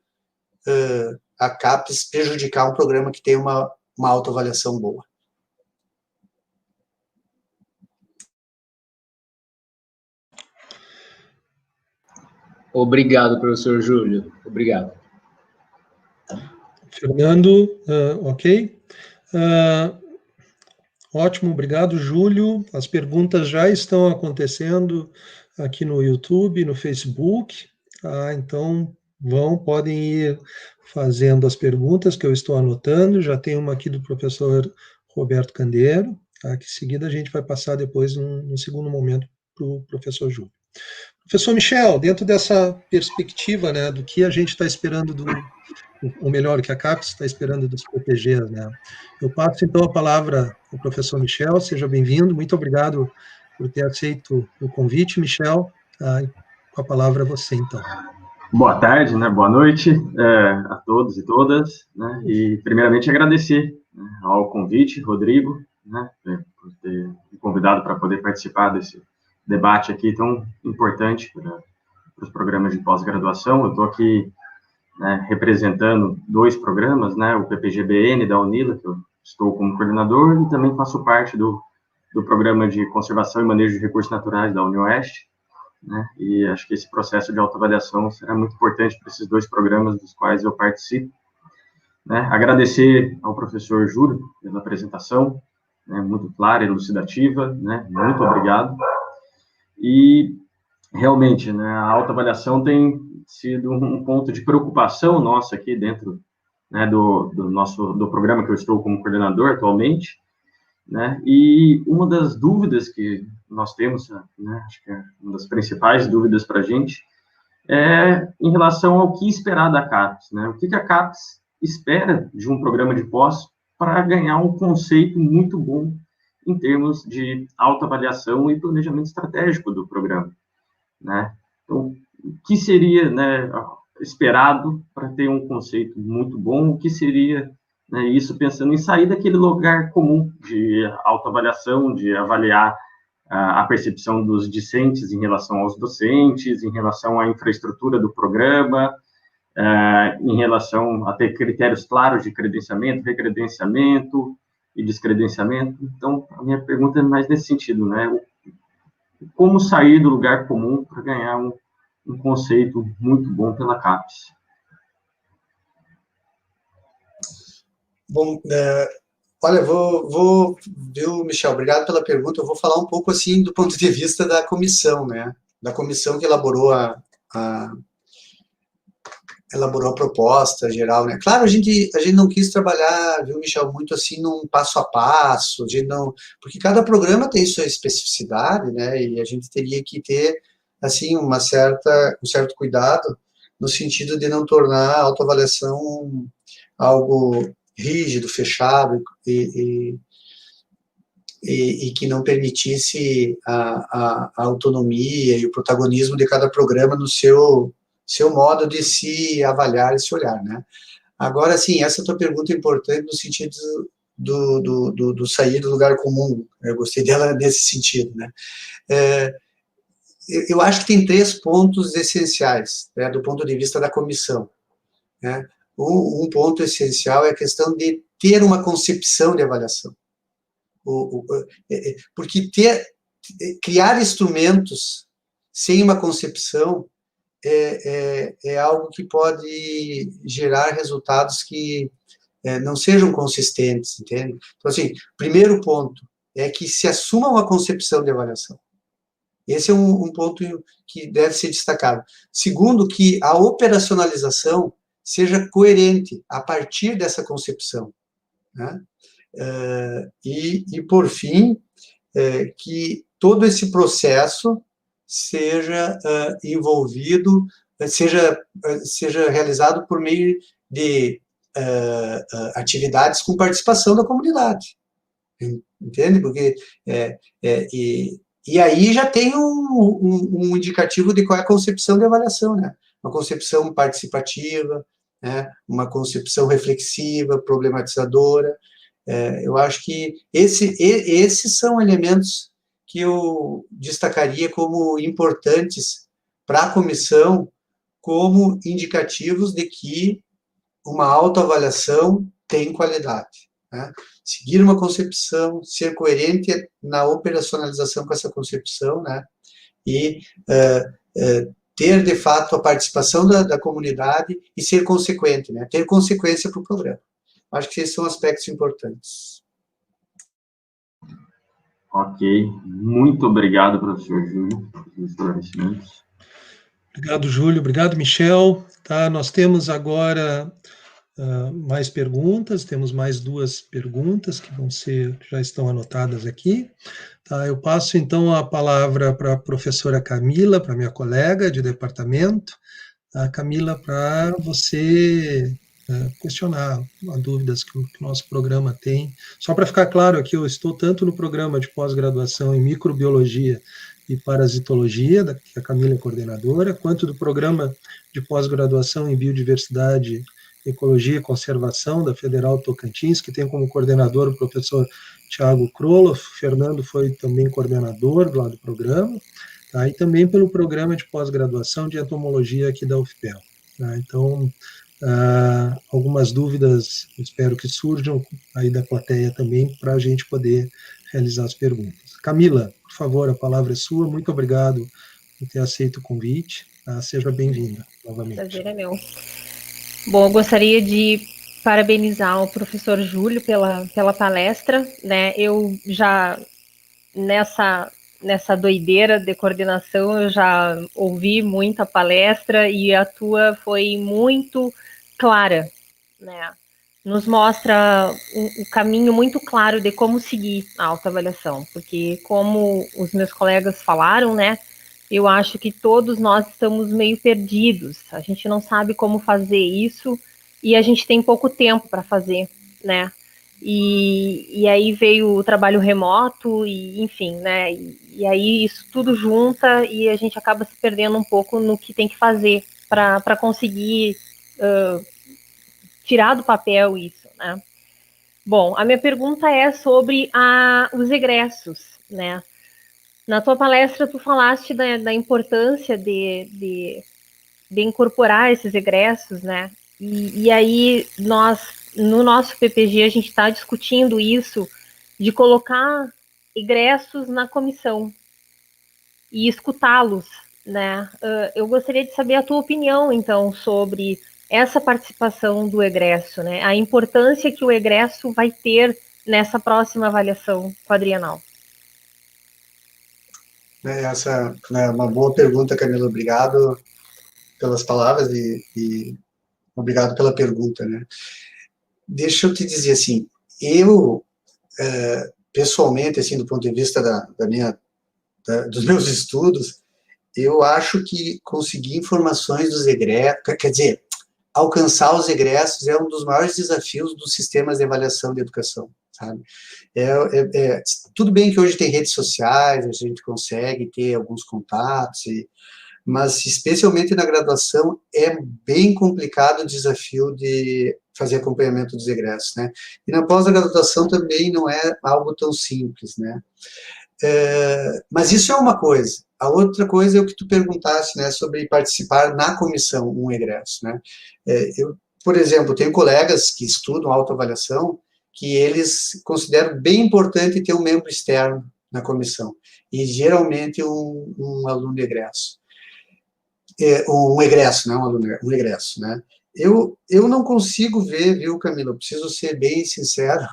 a CAPES prejudicar um programa que tem uma autoavaliação boa. Obrigado, professor Júlio. Obrigado. Fernando, ok. Ótimo, obrigado, Júlio. As perguntas já estão acontecendo aqui no YouTube, no Facebook, tá? Então, podem ir fazendo as perguntas que eu estou anotando. Já tem uma aqui do professor Roberto Candeiro, tá? Que em seguida a gente vai passar depois, num segundo momento, para o professor Júlio. Professor Michel, dentro dessa perspectiva, né, do que a gente está esperando ou melhor, o que a CAPES está esperando dos PPGs, né? Eu passo, então, a palavra ao professor Michel. Seja bem-vindo. Muito obrigado por ter aceito o convite, Michel. Com a palavra a você, então. Boa tarde, né? Boa noite a todos e todas, né? E, primeiramente, agradecer, né, ao convite, Rodrigo, né, por ter me convidado para poder participar desse debate aqui tão importante para os programas de pós-graduação. Eu estou aqui, né, representando 2 programas, né, o PPG-BN da UNILA, que eu estou como coordenador, e também faço parte do Programa de Conservação e Manejo de Recursos Naturais da UniOeste, né, e acho que esse processo de autoavaliação será muito importante para esses 2 programas dos quais eu participo, né. Agradecer ao professor Júlio pela apresentação, né, muito clara e elucidativa, né, muito obrigado. E realmente, né, a autoavaliação tem sido um ponto de preocupação nossa aqui dentro, né, do programa que eu estou como coordenador atualmente, né, e uma das dúvidas que nós temos, né, acho que é uma das principais dúvidas para a gente, é em relação ao que esperar da CAPES, né, o que a CAPES espera de um programa de pós para ganhar um conceito muito bom em termos de autoavaliação e planejamento estratégico do programa, né? Então, o que seria, né, esperado para ter um conceito muito bom? O que seria, né, isso pensando em sair daquele lugar comum de autoavaliação, de avaliar a percepção dos discentes em relação aos docentes, em relação à infraestrutura do programa, em relação a ter critérios claros de credenciamento, recredenciamento e descredenciamento. Então, a minha pergunta é mais nesse sentido, né? Como sair do lugar comum para ganhar um conceito muito bom pela CAPES? Bom, olha, viu, Michel, obrigado pela pergunta. Eu vou falar um pouco, assim, do ponto de vista da comissão, né? Da comissão que elaborou a proposta geral, né? Claro, a gente não quis trabalhar, viu, Michel, muito assim num passo a passo, a gente não, porque cada programa tem sua especificidade, né? E a gente teria que ter, assim, um certo cuidado no sentido de não tornar a autoavaliação algo rígido, fechado e que não permitisse a autonomia e o protagonismo de cada programa no seu modo de se avaliar e se olhar, né? Agora, sim, essa tua pergunta é importante no sentido do sair do lugar comum. Eu gostei dela nesse sentido, né? Eu acho que tem 3 pontos essenciais, né, do ponto de vista da comissão, né? Um ponto essencial é a questão de ter uma concepção de avaliação. Porque criar instrumentos sem uma concepção é algo que pode gerar resultados que não sejam consistentes, entende? Então, assim, primeiro ponto é que se assuma uma concepção de avaliação. Esse é um ponto que deve ser destacado. Segundo, que a operacionalização seja coerente a partir dessa concepção, né? E por fim, que todo esse processo seja envolvido, seja realizado por meio de atividades com participação da comunidade, entende? Porque e aí já tem um indicativo de qual é a concepção de avaliação, né? Uma concepção participativa, né? Uma concepção reflexiva, problematizadora. Eu acho que esses são elementos que eu destacaria como importantes para a comissão, como indicativos de que uma autoavaliação tem qualidade, né? Seguir uma concepção, ser coerente na operacionalização com essa concepção, né? E ter, de fato, a participação da comunidade e ser consequente, né? Ter consequência para o programa. Acho que esses são aspectos importantes. Ok. Muito obrigado, professor Júlio, pelos esclarecimentos. Obrigado, Júlio. Obrigado, Michel. Tá, nós temos agora mais perguntas. Temos mais 2 perguntas que já estão anotadas aqui. Tá, eu passo, então, a palavra para a professora Camila, para minha colega de departamento. Camila, para você questionar as dúvidas que o nosso programa tem. Só para ficar claro aqui, eu estou tanto no programa de pós-graduação em microbiologia e parasitologia, que a Camila é coordenadora, quanto do programa de pós-graduação em biodiversidade, ecologia e conservação da Federal Tocantins, que tem como coordenador o professor Tiago Kroloff. Fernando foi também coordenador lá do programa. Tá, e também pelo programa de pós-graduação de entomologia aqui da UFPEL. Tá? Então, algumas dúvidas, espero que surjam aí da plateia também, para a gente poder realizar as perguntas. Camila, por favor, a palavra é sua. Muito obrigado por ter aceito o convite. Tá? Seja bem-vinda novamente. Prazer é meu. Bom, eu gostaria de parabenizar o professor Júlio pela palestra, né? Eu já, nessa nessa doideira de coordenação, eu já ouvi muita palestra e a tua foi muito clara, né? Nos mostra um caminho muito claro de como seguir a autoavaliação, porque como os meus colegas falaram, né, eu acho que todos nós estamos meio perdidos, a gente não sabe como fazer isso e a gente tem pouco tempo para fazer, né? E aí veio o trabalho remoto, e enfim, né? E aí isso tudo junta e a gente acaba se perdendo um pouco no que tem que fazer para conseguir tirar do papel isso, né? Bom, a minha pergunta é sobre os egressos, né? Na tua palestra, tu falaste da importância de incorporar esses egressos, né? E aí, no nosso PPG, a gente está discutindo isso, de colocar egressos na comissão e escutá-los, né? Eu gostaria de saber a tua opinião, então, sobre essa participação do egresso, né? A importância que o egresso vai ter nessa próxima avaliação quadrienal. Essa é uma boa pergunta, Camila. Obrigado pelas palavras e obrigado pela pergunta, né? Deixa eu te dizer assim, eu, pessoalmente, assim, do ponto de vista dos meus estudos, eu acho que conseguir informações dos egressos, quer dizer, alcançar os egressos é um dos maiores desafios dos sistemas de avaliação de educação, sabe? Tudo bem que hoje tem redes sociais, a gente consegue ter alguns contatos, mas especialmente na graduação é bem complicado o desafio de fazer acompanhamento dos egressos, né? E na pós-graduação também não é algo tão simples, né? Mas isso é uma coisa. A outra coisa é o que tu perguntaste, né, sobre participar na comissão, um egresso, né? Eu, por exemplo, tenho colegas que estudam autoavaliação que eles consideram bem importante ter um membro externo na comissão, e geralmente um aluno egresso. Um egresso, não um aluno, um egresso, né? Eu não consigo ver, viu, Camila, eu preciso ser bem sincero,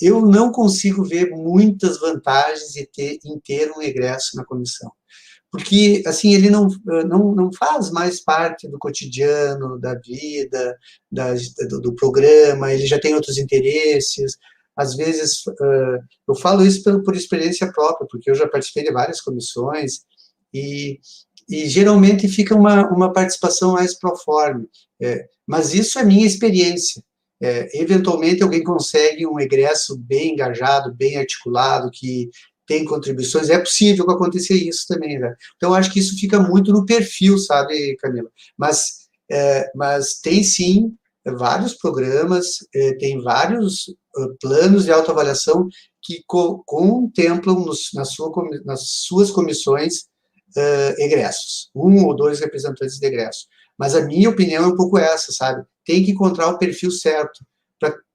eu não consigo ver muitas vantagens em ter um egresso na comissão. Porque, assim, ele não faz mais parte do cotidiano, da vida, do programa, ele já tem outros interesses. Às vezes, eu falo isso por experiência própria, porque eu já participei de várias comissões, e geralmente fica uma participação mais proforme. Mas isso é minha experiência. Eventualmente, alguém consegue um egresso bem engajado, bem articulado, que tem contribuições, é possível acontecer isso também, né? Então, acho que isso fica muito no perfil, sabe, Camila? Mas tem, sim, vários programas, tem vários planos de autoavaliação que contemplam nas suas comissões egressos, um ou dois representantes de egresso. Mas a minha opinião é um pouco essa, sabe? Tem que encontrar o perfil certo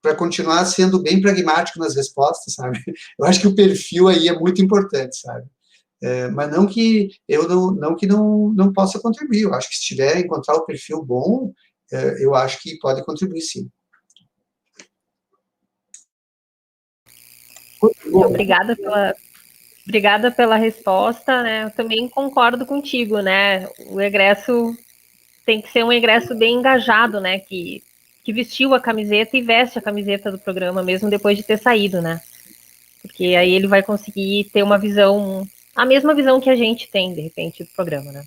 para continuar sendo bem pragmático nas respostas, sabe? Eu acho que o perfil aí é muito importante, sabe? Mas não que eu não possa contribuir. Eu acho que se tiver encontrar o perfil bom, eu acho que pode contribuir, sim. Obrigada pela resposta, né? Eu também concordo contigo, né? O egresso tem que ser um egresso bem engajado, né? Que vestiu a camiseta e veste a camiseta do programa, mesmo depois de ter saído, né? Porque aí ele vai conseguir ter uma visão, a mesma visão que a gente tem, de repente, do programa, né?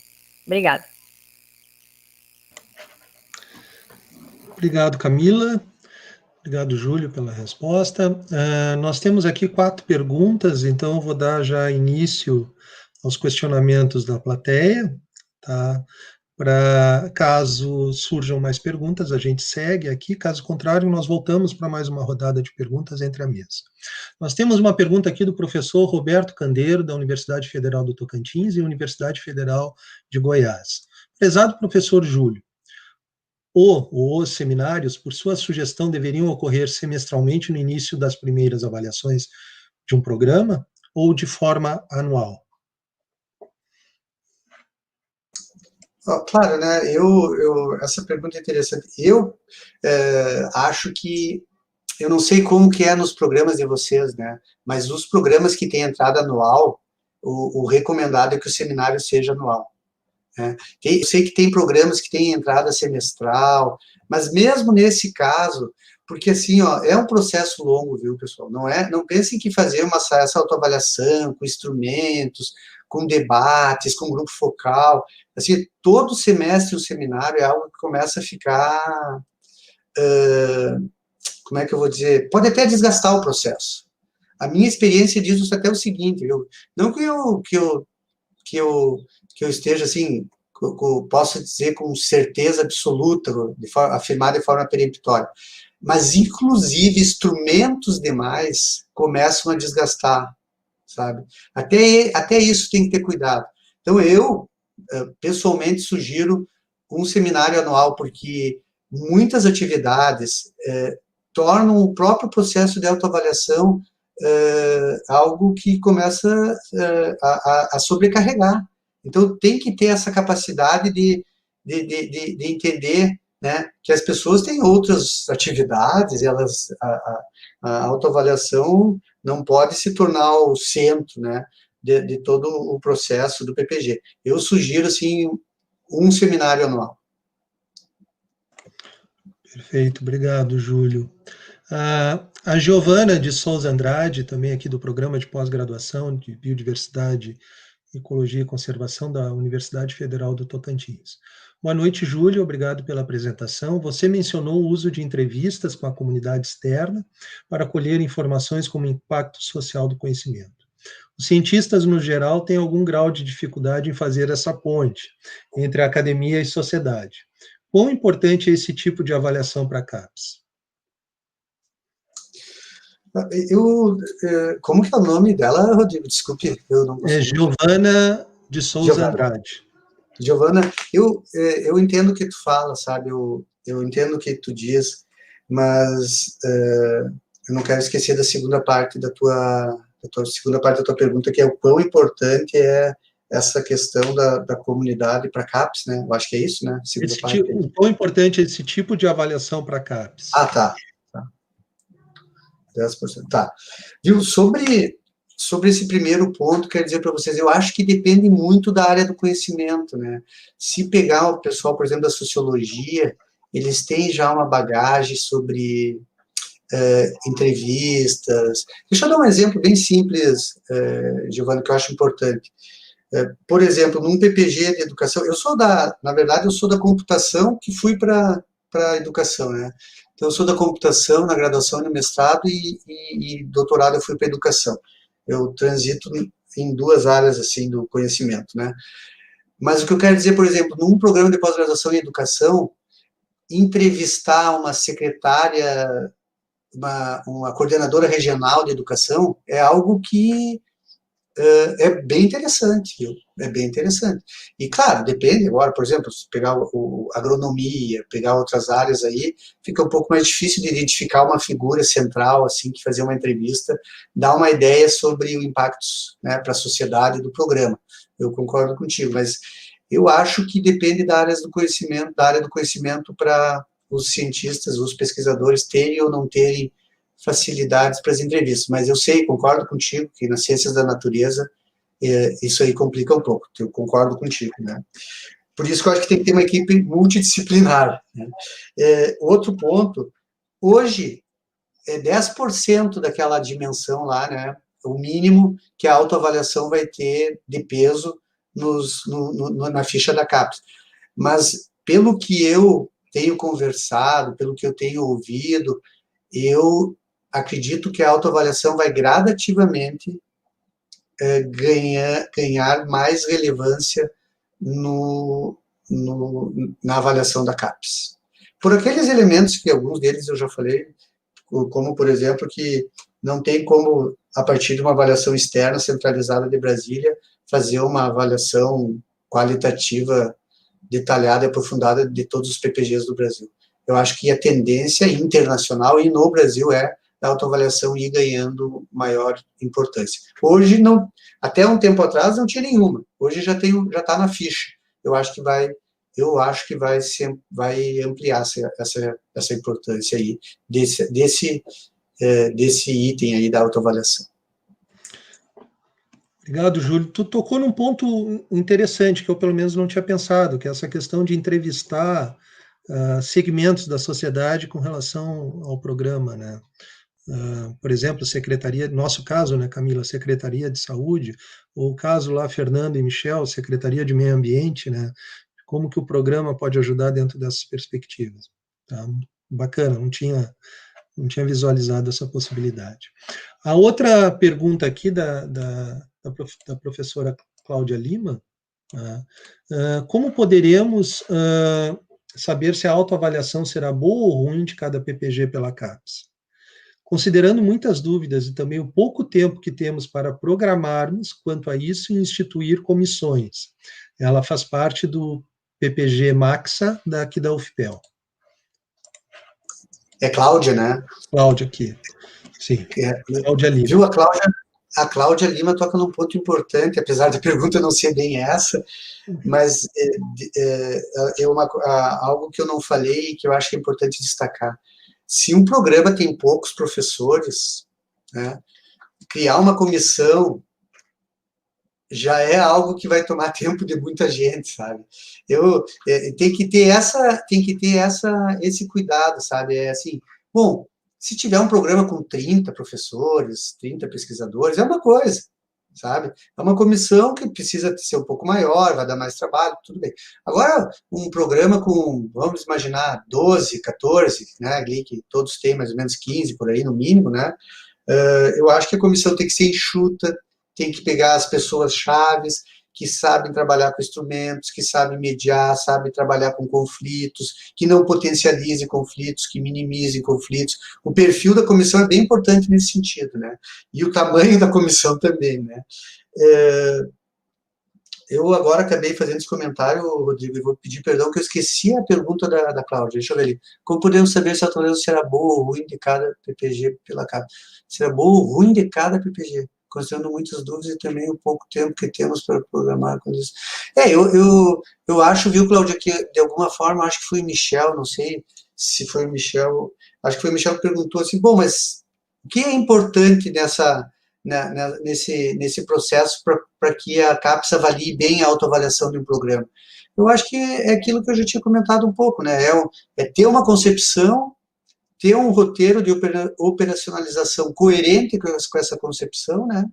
Obrigada. Obrigado, Camila. Obrigado, Júlio, pela resposta. Nós temos aqui 4 perguntas, então eu vou dar já início aos questionamentos da plateia, tá? Para caso surjam mais perguntas, a gente segue aqui, caso contrário, nós voltamos para mais uma rodada de perguntas entre a mesa. Nós temos uma pergunta aqui do professor Roberto Candeiro, da Universidade Federal do Tocantins e Universidade Federal de Goiás. Prezado professor Júlio, os seminários, por sua sugestão, deveriam ocorrer semestralmente no início das primeiras avaliações de um programa ou de forma anual? Claro, né? Essa pergunta é interessante. Eu acho que, eu não sei como que é nos programas de vocês, né? Mas os programas que têm entrada anual, o recomendado é que o seminário seja anual. Né? Eu sei que tem programas que têm entrada semestral, mas mesmo nesse caso, porque assim, ó, é um processo longo, viu, pessoal? Não pensem que fazer essa autoavaliação com instrumentos, com debates, com grupo focal, assim, todo semestre o seminário é algo que começa a ficar, como é que eu vou dizer, pode até desgastar o processo. A minha experiência diz até o seguinte, viu? Não que eu esteja assim, posso dizer com certeza absoluta, afirmar de forma peremptória, mas inclusive instrumentos demais começam a desgastar, sabe? Até isso tem que ter cuidado. Então eu pessoalmente sugiro um seminário anual, porque muitas atividades tornam o próprio processo de autoavaliação algo que começa a sobrecarregar. Então, tem que ter essa capacidade de entender, né, que as pessoas têm outras atividades, a autoavaliação não pode se tornar o centro, né, de todo o processo do PPG. Eu sugiro, assim, um seminário anual. Perfeito, obrigado, Júlio. A Giovana de Souza Andrade, também aqui do programa de pós-graduação de Biodiversidade, Ecologia e Conservação da Universidade Federal do Tocantins. Boa noite, Júlio, obrigado pela apresentação. Você mencionou o uso de entrevistas com a comunidade externa para colher informações como impacto social do conhecimento. Os cientistas, no geral, têm algum grau de dificuldade em fazer essa ponte entre a academia e sociedade. Quão importante é esse tipo de avaliação para a CAPES? Como que é o nome dela, Rodrigo? Desculpe, eu não consigo. É Giovana de Souza Andrade. Giovana, eu entendo o que tu fala, sabe? Eu entendo o que tu diz, mas eu não quero esquecer da segunda parte da tua pergunta, que é o quão importante é essa questão da comunidade para a CAPES, né? Eu acho que é isso, né? O quão importante é esse tipo de avaliação para a CAPES? Ah, tá. 10%. Tá. Viu, sobre esse primeiro ponto, quero dizer para vocês, eu acho que depende muito da área do conhecimento, né? Se pegar o pessoal, por exemplo, da sociologia, eles têm já uma bagagem sobre entrevistas. Deixa eu dar um exemplo bem simples, Giovana, que eu acho importante. Por exemplo, num PPG de educação, na verdade, eu sou da computação que fui para a educação, né? Então, eu sou da computação na graduação e no mestrado e doutorado eu fui para a educação. Eu transito em duas áreas, assim, do conhecimento, né? Mas o que eu quero dizer, por exemplo, num programa de pós-graduação em educação, entrevistar uma secretária, uma coordenadora regional de educação, é algo que é bem interessante, viu? É bem interessante. E, claro, depende agora, por exemplo, se pegar agronomia, pegar outras áreas aí, fica um pouco mais difícil de identificar uma figura central, assim, que fazer uma entrevista, dar uma ideia sobre o impacto, né, para a sociedade do programa. Eu concordo contigo, mas eu acho que depende da área do conhecimento para os cientistas, os pesquisadores terem ou não terem facilidades para as entrevistas, mas eu sei, concordo contigo, que nas ciências da natureza isso aí complica um pouco, eu concordo contigo, né? Por isso que eu acho que tem que ter uma equipe multidisciplinar, né? Outro ponto, hoje, 10% daquela dimensão lá, né, o mínimo que a autoavaliação vai ter de peso na ficha da CAPES, mas pelo que eu tenho conversado, pelo que eu tenho ouvido, eu acredito que a autoavaliação vai gradativamente ganhar mais relevância na avaliação da CAPES. Por aqueles elementos que alguns deles eu já falei, como, por exemplo, que não tem como, a partir de uma avaliação externa centralizada de Brasília, fazer uma avaliação qualitativa detalhada e aprofundada de todos os PPGs do Brasil. Eu acho que a tendência internacional e no Brasil a autoavaliação ir ganhando maior importância. Hoje, não, até um tempo atrás, não tinha nenhuma. Hoje já está na ficha. Eu acho que vai ampliar essa importância aí desse item aí da autoavaliação. Obrigado, Júlio. Tu tocou num ponto interessante que eu, pelo menos, não tinha pensado, que é essa questão de entrevistar segmentos da sociedade com relação ao programa, né? Por exemplo, secretaria, nosso caso, né, Camila, Secretaria de Saúde, ou o caso lá, Fernando e Michel, Secretaria de Meio Ambiente, né? Como que o programa pode ajudar dentro dessas perspectivas. Tá? Bacana, não tinha visualizado essa possibilidade. A outra pergunta aqui da professora Cláudia Lima, como poderemos saber se a autoavaliação será boa ou ruim de cada PPG pela CAPES? Considerando muitas dúvidas e também o pouco tempo que temos para programarmos quanto a isso e instituir comissões. Ela faz parte do PPG Maxa daqui da UFPEL. É Cláudia, né? Cláudia aqui. Sim, Cláudia Lima. Viu, a Cláudia Lima toca num ponto importante, apesar da pergunta não ser bem essa, mas algo que eu não falei e que eu acho que é importante destacar. Se um programa tem poucos professores, né, criar uma comissão já é algo que vai tomar tempo de muita gente, sabe? Tem que ter esse cuidado, sabe? É assim, bom, se tiver um programa com 30 professores, 30 pesquisadores, é uma coisa, sabe? É uma comissão que precisa ser um pouco maior, vai dar mais trabalho, tudo bem. Agora, um programa com, vamos imaginar, 12, 14, né, ali que todos têm mais ou menos 15 por aí, no mínimo, né? Eu acho que a comissão tem que ser enxuta, tem que pegar as pessoas chaves, que sabem trabalhar com instrumentos, que sabem mediar, sabem trabalhar com conflitos, que não potencializem conflitos, que minimizem conflitos. O perfil da comissão é bem importante nesse sentido, né? E o tamanho da comissão também, né? Eu agora acabei fazendo esse comentário, Rodrigo, e vou pedir perdão que eu esqueci a pergunta da Cláudia. Deixa eu ver ali. Como podemos saber se a atualização será boa ou ruim de cada PPG pela CAP? Será boa ou ruim de cada PPG? Considerando muitas dúvidas e também o pouco tempo que temos para programar com isso. Eu acho, viu, Cláudia, que de alguma forma, acho que foi o Michel, não sei se foi o Michel, acho que foi o Michel que perguntou assim, bom, mas o que é importante nesse processo para que a CAPES avalie bem a autoavaliação de um programa? Eu acho que é aquilo que eu já tinha comentado um pouco, né? É ter uma concepção, ter um roteiro de operacionalização coerente com essa concepção, né?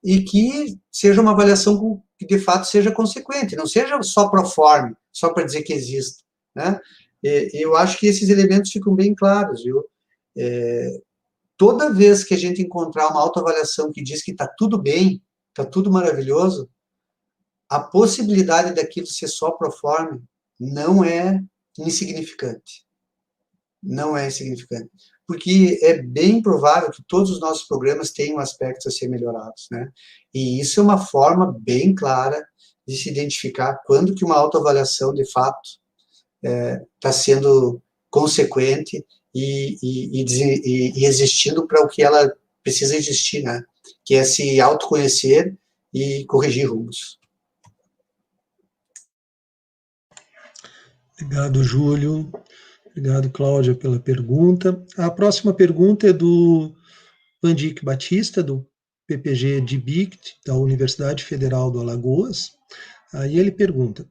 E que seja uma avaliação que de fato seja consequente, não seja só pro forma, só para dizer que existe, né? Eu acho que esses elementos ficam bem claros, viu? Toda vez que a gente encontrar uma autoavaliação que diz que está tudo bem, está tudo maravilhoso, a possibilidade daquilo ser só pro forma não é insignificante. Não é insignificante. Porque é bem provável que todos os nossos programas tenham aspectos a ser melhorados, né? E isso é uma forma bem clara de se identificar quando que uma autoavaliação, de fato, está sendo consequente e existindo para o que ela precisa existir, né? Que é se autoconhecer e corrigir rumos. Obrigado, Júlio. Obrigado, Cláudia, pela pergunta. A próxima pergunta é do Pandic Batista, do PPG de BICT, da Universidade Federal do Alagoas. Aí ele pergunta,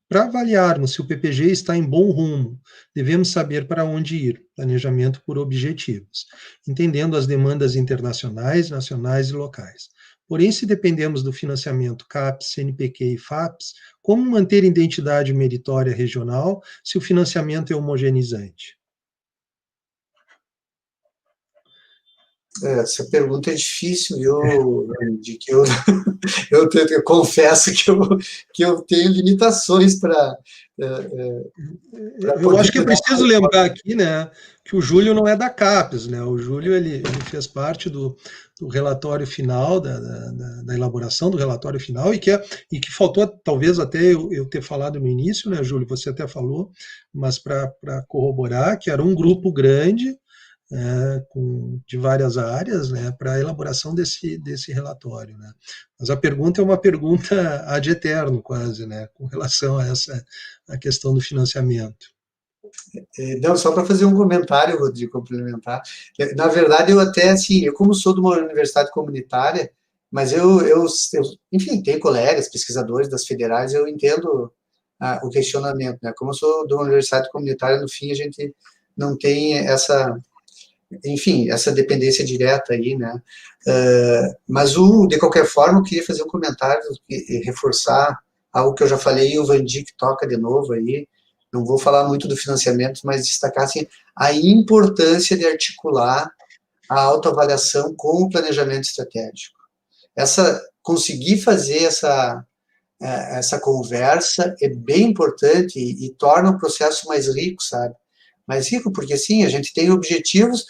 para avaliarmos se o PPG está em bom rumo, devemos saber para onde ir, planejamento por objetivos, entendendo as demandas internacionais, nacionais e locais. Porém, se dependemos do financiamento CAPES, CNPq e FAPES, como manter identidade meritória regional se o financiamento é homogeneizante? Essa pergunta é difícil, de que eu confesso que eu tenho limitações para. Eu acho que é preciso lembrar aqui, né, que o Júlio não é da CAPES, né? O Júlio ele fez parte do relatório final, da elaboração do relatório final, e que faltou, talvez até eu ter falado no início, né, Júlio? Você até falou, mas para corroborar, que era um grupo grande, de várias áreas, né, para a elaboração desse relatório, né. Mas a pergunta é uma pergunta ad eterno, quase, né, com relação a questão do financiamento. Não, só para fazer um comentário, Rodrigo, complementar. Na verdade, eu até, assim, eu como sou de uma universidade comunitária, Mas enfim, tenho colegas, pesquisadores das federais, eu entendo o questionamento, né? Como eu sou de uma universidade comunitária, no fim, a gente não tem enfim, essa dependência direta aí, né? Mas, de qualquer forma, eu queria fazer um comentário e reforçar algo que eu já falei, e o Van Dijk toca de novo aí. Não vou falar muito do financiamento, mas destacar, assim, a importância de articular a autoavaliação com o planejamento estratégico. Conseguir fazer essa conversa é bem importante e torna o processo mais rico, sabe? Mais rico, porque, sim, a gente tem objetivos.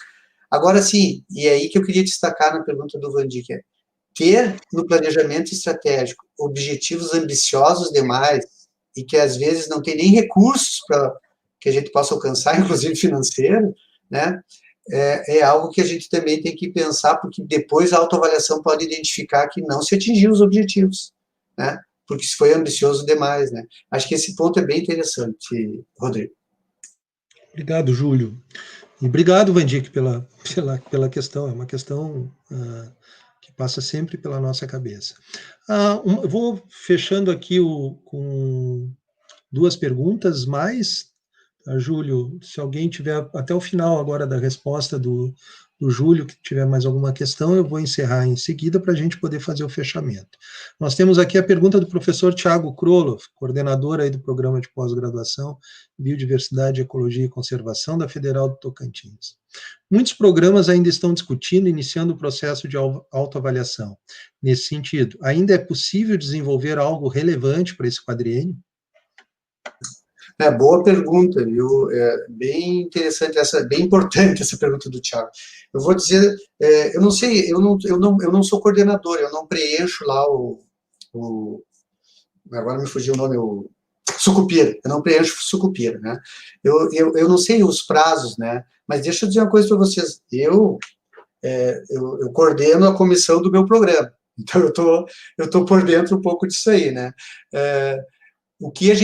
Agora, sim, e é aí que eu queria destacar na pergunta do Van Dijk, ter no planejamento estratégico objetivos ambiciosos demais e que, às vezes, não tem nem recursos para que a gente possa alcançar, inclusive financeiro, né? É algo que a gente também tem que pensar, porque depois a autoavaliação pode identificar que não se atingiu os objetivos, né? Porque se foi ambicioso demais, né? Acho que esse ponto é bem interessante, Rodrigo. Obrigado, Júlio. E obrigado, Van Dijk, pela questão. É uma questão que passa sempre pela nossa cabeça. Eu vou fechando aqui com duas perguntas mais. Júlio, se alguém tiver até o final agora da resposta do Júlio, que tiver mais alguma questão, eu vou encerrar em seguida para a gente poder fazer o fechamento. Nós temos aqui a pergunta do professor Tiago Kroloff, coordenador aí do programa de pós-graduação Biodiversidade, Ecologia e Conservação da Federal do Tocantins. Muitos programas ainda estão discutindo e iniciando o processo de autoavaliação. Nesse sentido, ainda é possível desenvolver algo relevante para esse quadriênio? Boa pergunta, viu? Bem interessante, bem importante essa pergunta do Thiago. Eu vou dizer, eu não sei, eu não sou coordenador, eu não preencho lá agora me fugiu o nome, o Sucupira, eu não preencho Sucupira, né? Eu não sei os prazos, né? Mas deixa eu dizer uma coisa para vocês, eu coordeno a comissão do meu programa, então eu tô por dentro um pouco disso aí, né? O que a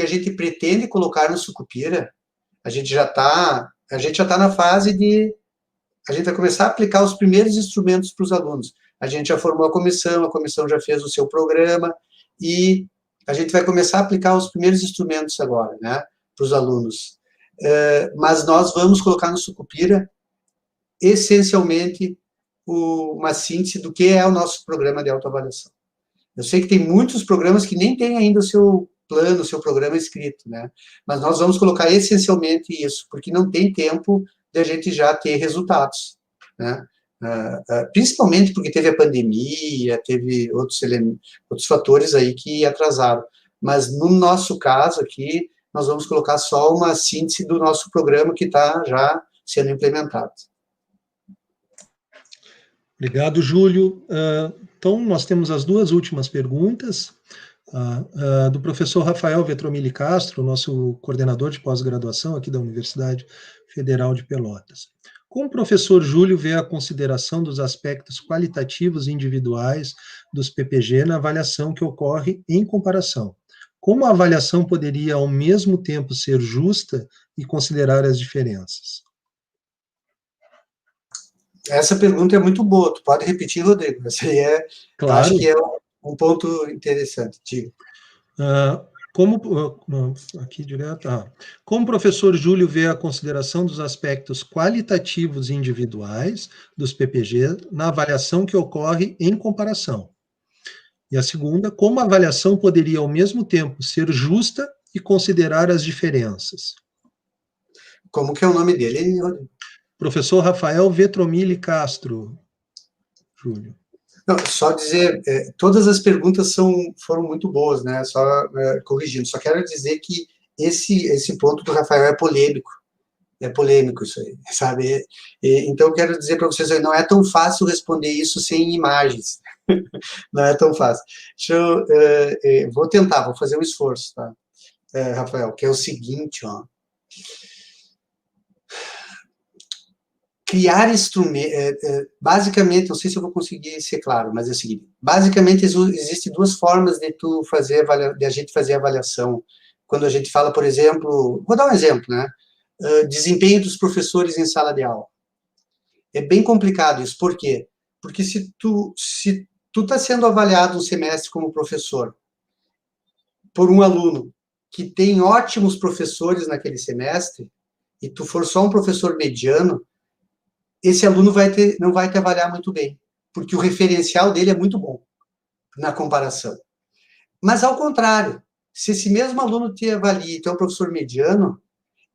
gente pretende colocar no Sucupira, a gente já está na fase a gente vai começar a aplicar os primeiros instrumentos para os alunos. A gente já formou a comissão já fez o seu programa, e a gente vai começar a aplicar os primeiros instrumentos agora, né, para os alunos. Mas nós vamos colocar no Sucupira, essencialmente, uma síntese do que é o nosso programa de autoavaliação. Eu sei que tem muitos programas que nem têm ainda o seu plano, o seu programa escrito, né? Mas nós vamos colocar essencialmente isso, porque não tem tempo de a gente já ter resultados, né? Principalmente porque teve a pandemia, teve outros fatores aí que atrasaram. Mas no nosso caso aqui, nós vamos colocar só uma síntese do nosso programa que está já sendo implementado. Obrigado, Júlio. Então, nós temos as duas últimas perguntas, do professor Rafael Vetromilli Castro, nosso coordenador de pós-graduação aqui da Universidade Federal de Pelotas. Como o professor Júlio vê a consideração dos aspectos qualitativos individuais dos PPG na avaliação que ocorre em comparação? Como a avaliação poderia, ao mesmo tempo, ser justa e considerar as diferenças? Essa pergunta é muito boa. Tu pode repetir, Rodrigo? Essa aí claro. Acho que é um ponto interessante. Diga. Aqui direto. Como o professor Júlio vê a consideração dos aspectos qualitativos individuais dos PPG na avaliação que ocorre em comparação? E a segunda, como a avaliação poderia, ao mesmo tempo, ser justa e considerar as diferenças? Como que é o nome dele, Rodrigo? Professor Rafael Vetromilli Castro, Júlio. Não, só dizer, todas as perguntas foram muito boas, né? Só corrigindo. Só quero dizer que esse ponto do Rafael é polêmico. É polêmico isso aí, sabe? Então, eu quero dizer para vocês, não é tão fácil responder isso sem imagens. Não é tão fácil. Vou tentar, vou fazer um esforço, tá? Rafael, que é o seguinte, ó. Criar instrumentos, basicamente, não sei se eu vou conseguir ser claro, mas é o seguinte, basicamente existem duas formas de a gente fazer avaliação. Quando a gente fala, por exemplo, vou dar um exemplo, né? Desempenho dos professores em sala de aula. É bem complicado isso, por quê? Porque se tu está sendo avaliado um semestre como professor por um aluno que tem ótimos professores naquele semestre, e tu for só um professor mediano, esse aluno não vai te avaliar muito bem, porque o referencial dele é muito bom na comparação. Mas, ao contrário, se esse mesmo aluno te avalia e tu é um professor mediano,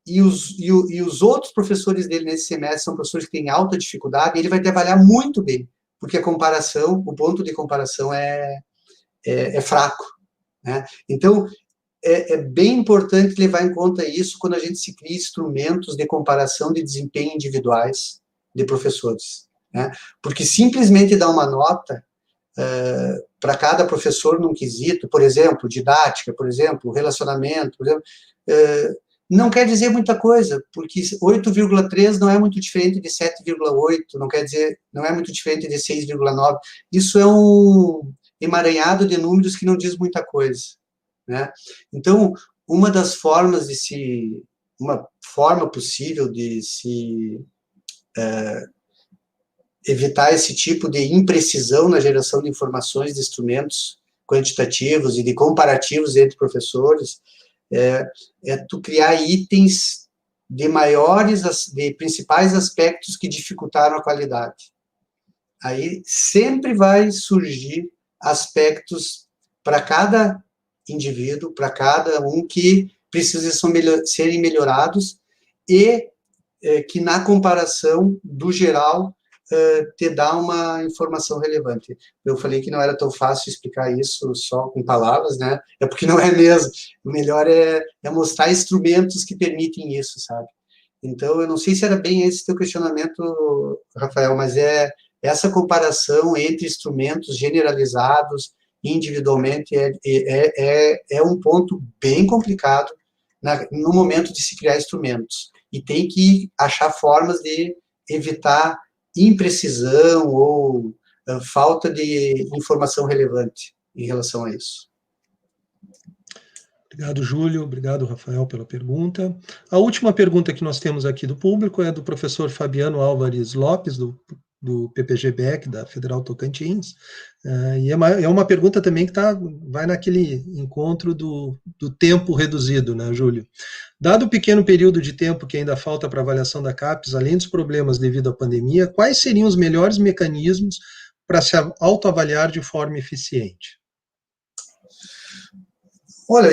e os outros professores dele nesse semestre são professores que têm alta dificuldade, ele vai te avaliar muito bem, porque a comparação, o ponto de comparação é fraco, né? Então, é bem importante levar em conta isso quando a gente se cria instrumentos de comparação de desempenho individuais de professores, né? Porque simplesmente dar uma nota para cada professor num quesito, por exemplo, didática, por exemplo, relacionamento, por exemplo, não quer dizer muita coisa, porque 8,3 não é muito diferente de 7,8, não quer dizer, não é muito diferente de 6,9. Isso é um emaranhado de números que não diz muita coisa, né? Então, uma forma possível de se evitar esse tipo de imprecisão na geração de informações de instrumentos quantitativos e de comparativos entre professores é tu criar itens de principais aspectos que dificultaram a qualidade. Aí sempre vai surgir aspectos para cada indivíduo, para cada um que precisam serem melhorados e que na comparação do geral te dá uma informação relevante. Eu falei que não era tão fácil explicar isso só com palavras, né? É porque não é mesmo. O melhor é mostrar instrumentos que permitem isso, sabe? Então, eu não sei se era bem esse teu questionamento, Rafael, mas essa comparação entre instrumentos generalizados individualmente é um ponto bem complicado no momento de se criar instrumentos. E tem que achar formas de evitar imprecisão ou falta de informação relevante em relação a isso. Obrigado, Júlio. Obrigado, Rafael, pela pergunta. A última pergunta que nós temos aqui do público é do professor Fabiano Álvares Lopes, do PPG-BEC, da Federal Tocantins, e é uma pergunta também que vai naquele encontro do tempo reduzido, né, Júlio? Dado o pequeno período de tempo que ainda falta para a avaliação da CAPES, além dos problemas devido à pandemia, quais seriam os melhores mecanismos para se autoavaliar de forma eficiente? Olha,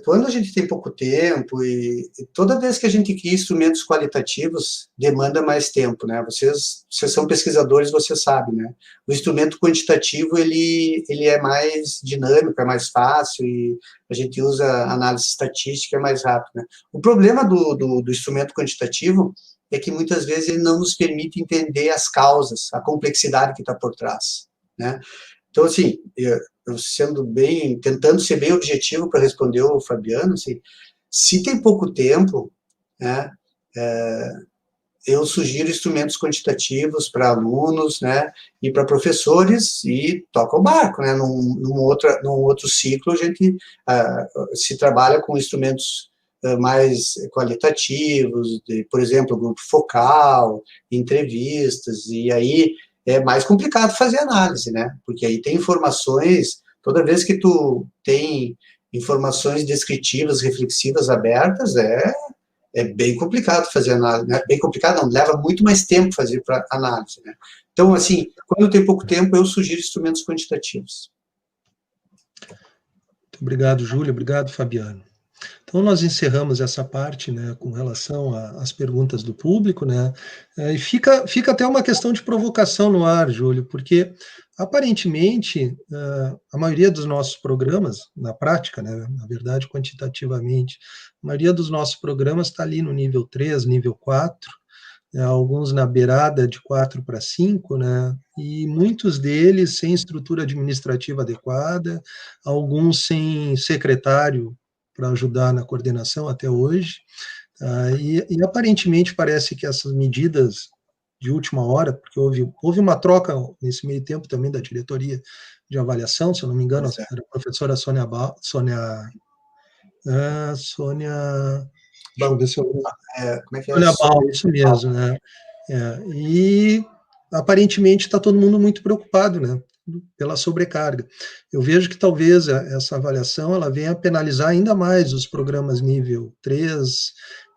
quando a gente tem pouco tempo e toda vez que a gente cria instrumentos qualitativos, demanda mais tempo, né? Vocês são pesquisadores, vocês sabem, né? O instrumento quantitativo, ele é mais dinâmico, é mais fácil e a gente usa análise estatística, é mais rápido, né? O problema do instrumento quantitativo é que muitas vezes ele não nos permite entender as causas, a complexidade que está por trás, né? Então, assim, eu tentando ser bem objetivo para responder o Fabiano, assim, se tem pouco tempo, né, eu sugiro instrumentos quantitativos para alunos, né, e para professores, e toca o barco, né, num outro ciclo a gente se trabalha com instrumentos mais qualitativos, por exemplo, grupo focal, entrevistas, e aí é mais complicado fazer análise, né? Porque aí tem informações, toda vez que tu tem informações descritivas, reflexivas abertas, é bem complicado fazer análise, né? Bem complicado não, leva muito mais tempo fazer para análise, né? Então, assim, quando tem pouco tempo, eu sugiro instrumentos quantitativos. Muito obrigado, Júlio. Obrigado, Fabiano. Então, nós encerramos essa parte, né, com relação às perguntas do público, né, e fica até uma questão de provocação no ar, Júlio, porque, aparentemente, a maioria dos nossos programas, na prática, né, na verdade, quantitativamente, a maioria dos nossos programas está ali no nível 3, nível 4, né, alguns na beirada de 4 para 5, né, e muitos deles sem estrutura administrativa adequada, alguns sem secretário para ajudar na coordenação até hoje, e aparentemente parece que essas medidas de última hora, porque houve uma troca nesse meio tempo também da diretoria de avaliação, se eu não me engano, era a professora Sônia, deixa eu ver se eu... Como é que é? Sônia Bal, isso mesmo, né? E aparentemente está todo mundo muito preocupado, né, pela sobrecarga. Eu vejo que talvez essa avaliação ela venha a penalizar ainda mais os programas nível 3,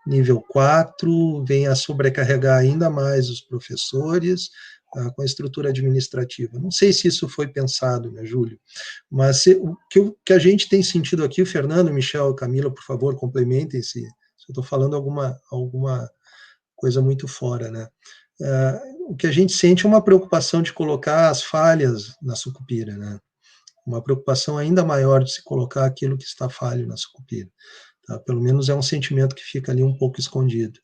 nível 4, venha a sobrecarregar ainda mais os professores, com a estrutura administrativa. Não sei se isso foi pensado, né, Júlio? Mas o que a gente tem sentido aqui, o Fernando, Michel, Camila, por favor, complementem se eu estou falando alguma coisa muito fora, né? O que a gente sente é uma preocupação de colocar as falhas na Sucupira, né? Uma preocupação ainda maior de se colocar aquilo que está falho na Sucupira. Tá? Pelo menos é um sentimento que fica ali um pouco escondido.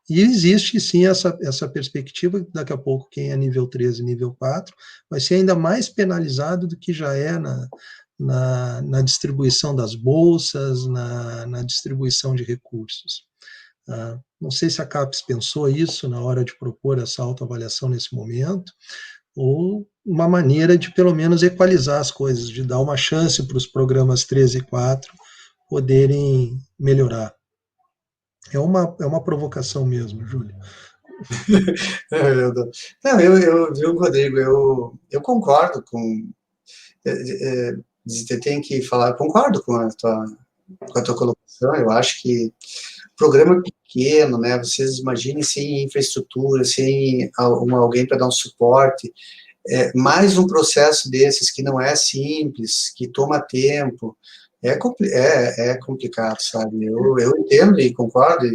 E existe, sim, essa perspectiva que daqui a pouco quem é nível 3 e nível 4 vai ser ainda mais penalizado do que já é na distribuição das bolsas, na distribuição de recursos. Não sei se a CAPES pensou isso na hora de propor essa autoavaliação nesse momento, ou uma maneira de, pelo menos, equalizar as coisas, de dar uma chance para os programas 3 e 4 poderem melhorar. É uma provocação mesmo, Júlio. Não, viu, Rodrigo, eu concordo com... tem que falar, concordo com a tua colocação. Eu acho que programa pequeno, né? Vocês imaginem sem infraestrutura, sem alguém para dar um suporte, mais um processo desses que não é simples, que toma tempo, é complicado, sabe? Eu entendo e concordo.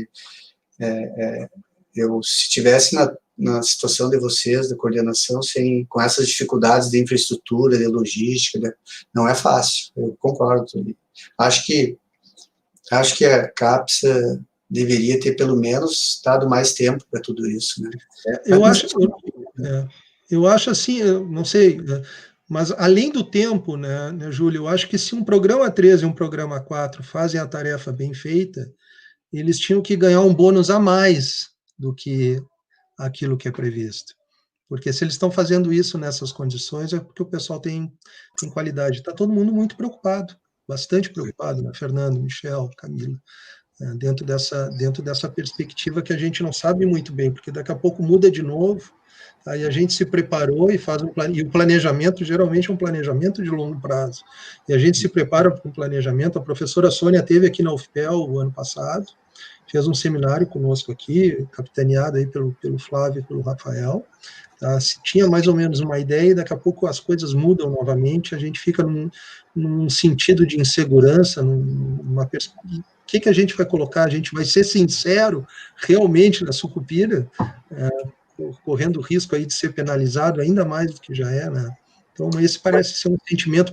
Eu, se estivesse na situação de vocês, da coordenação, com essas dificuldades de infraestrutura, de logística, não é fácil. Eu concordo. Acho que a CAPES deveria ter, pelo menos, dado mais tempo para tudo isso, né? Eu acho assim, eu não sei, mas além do tempo, né, Júlio, eu acho que se um programa 13 e um programa 4 fazem a tarefa bem feita, eles tinham que ganhar um bônus a mais do que aquilo que é previsto. Porque se eles estão fazendo isso nessas condições, é porque o pessoal tem qualidade. Está todo mundo muito preocupado, bastante preocupado, né? Fernando, Michel, Camila, dentro dessa perspectiva que a gente não sabe muito bem, porque daqui a pouco muda de novo. Aí a gente se preparou e faz e o planejamento geralmente é um planejamento de longo prazo. E a gente se prepara para um planejamento. A professora Sônia esteve aqui na UFPEL o ano passado, fez um seminário conosco aqui, capitaneado aí pelo Flávio e pelo Rafael. Tá? Se tinha mais ou menos uma ideia, e daqui a pouco as coisas mudam novamente, a gente fica num sentido de insegurança, numa perspectiva. O que a gente vai colocar? A gente vai ser sincero realmente na Sucupira, correndo o risco aí de ser penalizado ainda mais do que já é, né? Então, esse parece ser um sentimento,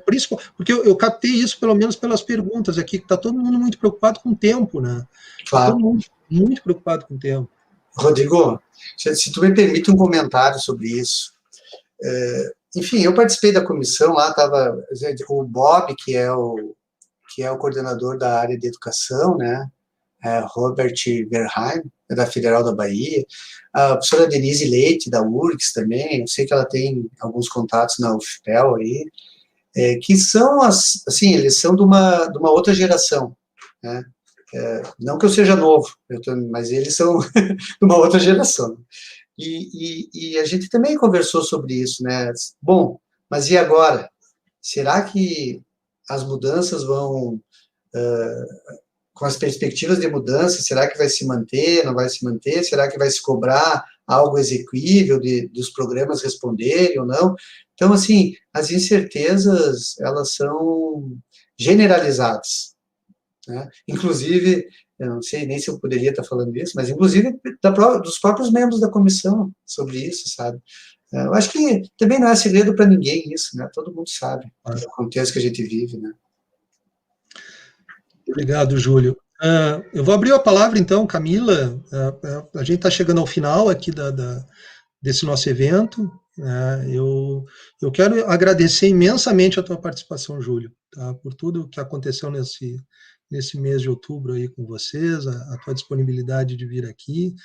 porque eu captei isso, pelo menos pelas perguntas aqui, que está todo mundo muito preocupado com o tempo, né? Claro. Todo mundo muito preocupado com o tempo. Rodrigo, se tu me permite um comentário sobre isso. Enfim, eu participei da comissão, lá estava o Bob, que é o coordenador da área de educação, né? Robert Verheim, da Federal da Bahia, a professora Denise Leite, da URGS também, eu sei que ela tem alguns contatos na UFPEL aí, que são, assim, eles são de uma outra geração, né? Não que eu seja novo, mas eles são de uma outra geração. E a gente também conversou sobre isso, né? Bom, mas e agora? Será que as mudanças vão... com as perspectivas de mudança, será que vai se manter, não vai se manter? Será que vai se cobrar algo exequível dos programas responderem ou não? Então, assim, as incertezas, elas são generalizadas, né? Inclusive, eu não sei nem se eu poderia estar falando isso, mas inclusive dos próprios membros da comissão sobre isso, sabe? Eu acho que também não é segredo para ninguém isso, né? Todo mundo sabe do contexto que a gente vive, né? Obrigado, Júlio. Eu vou abrir a palavra, então, Camila. A gente está chegando ao final aqui desse nosso evento. Eu quero agradecer imensamente a tua participação, Júlio, tá? Por tudo que aconteceu nesse mês de outubro aí com vocês, a tua disponibilidade de vir aqui,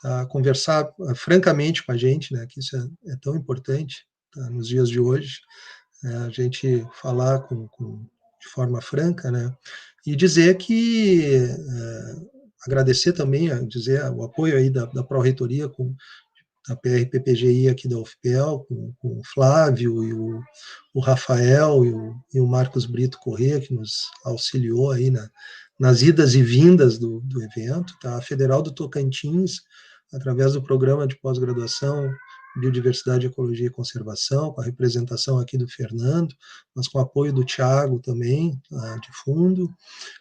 tá? Conversar francamente com a gente, né? Que isso é tão importante, tá? Nos dias de hoje, a gente falar de forma franca, né? E dizer que, agradecer também, dizer o apoio aí da Pró-Reitoria da PR-PPGI aqui da UFPEL, com o Flávio e o Rafael e o Marcos Brito Corrêa, que nos auxiliou aí nas idas e vindas do evento, tá? A Federal do Tocantins, através do programa de pós-graduação Biodiversidade, Ecologia e Conservação, com a representação aqui do Fernando, mas com o apoio do Thiago também, de fundo,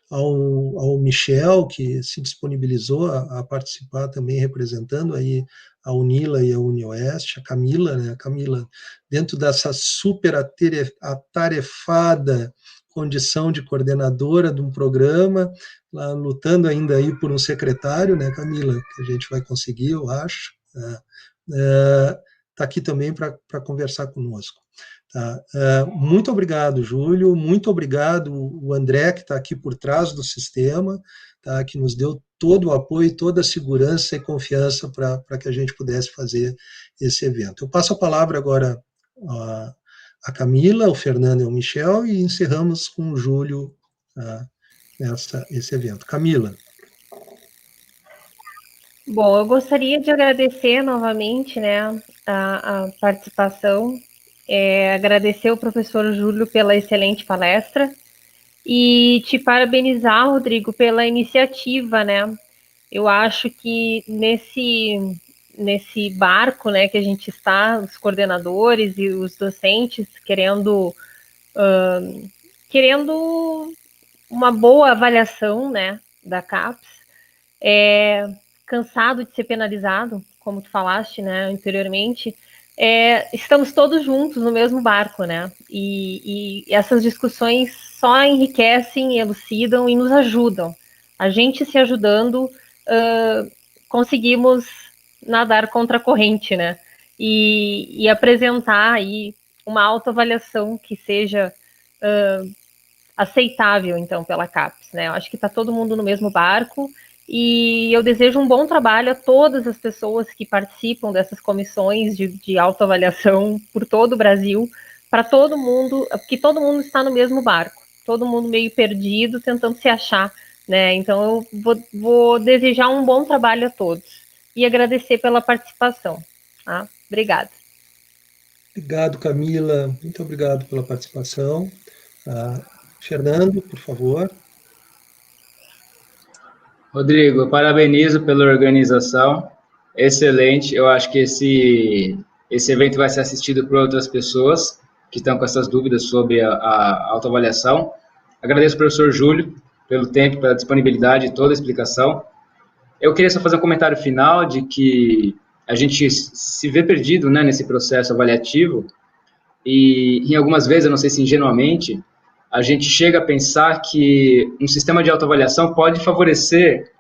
ao Michel, que se disponibilizou a participar também, representando aí a UNILA e a UniOeste, a Camila, né? A Camila, dentro dessa super atarefada condição de coordenadora de um programa, lá lutando ainda aí por um secretário, né, Camila, que a gente vai conseguir, eu acho, está aqui também para conversar conosco. Tá? Muito obrigado, Júlio, muito obrigado o André, que está aqui por trás do sistema, tá? Que nos deu todo o apoio, toda a segurança e confiança para que a gente pudesse fazer esse evento. Eu passo a palavra agora a Camila, o Fernando e o Michel, e encerramos com o Júlio esse evento. Camila. Bom, eu gostaria de agradecer novamente, né, a participação, agradecer ao professor Júlio pela excelente palestra e te parabenizar, Rodrigo, pela iniciativa, né? Eu acho que nesse barco, né, que a gente está, os coordenadores e os docentes querendo uma boa avaliação, né, da CAPES, cansado de ser penalizado, como tu falaste, né, anteriormente, estamos todos juntos no mesmo barco, né, e essas discussões só enriquecem, elucidam e nos ajudam. A gente se ajudando, conseguimos nadar contra a corrente, né, e apresentar aí uma autoavaliação que seja aceitável, então, pela CAPES, né, eu acho que está todo mundo no mesmo barco. E eu desejo um bom trabalho a todas as pessoas que participam dessas comissões de autoavaliação por todo o Brasil, para todo mundo, porque todo mundo está no mesmo barco, todo mundo meio perdido, tentando se achar, né? Então eu vou desejar um bom trabalho a todos e agradecer pela participação. Tá? Obrigada. Obrigado, Camila. Muito obrigado pela participação. Fernando, por favor. Rodrigo, eu parabenizo pela organização, excelente. Eu acho que esse evento vai ser assistido por outras pessoas que estão com essas dúvidas sobre a autoavaliação. Agradeço ao professor Júlio pelo tempo, pela disponibilidade e toda a explicação. Eu queria só fazer um comentário final de que a gente se vê perdido, né, nesse processo avaliativo e, em algumas vezes, eu não sei se ingenuamente, a gente chega a pensar que um sistema de autoavaliação pode favorecer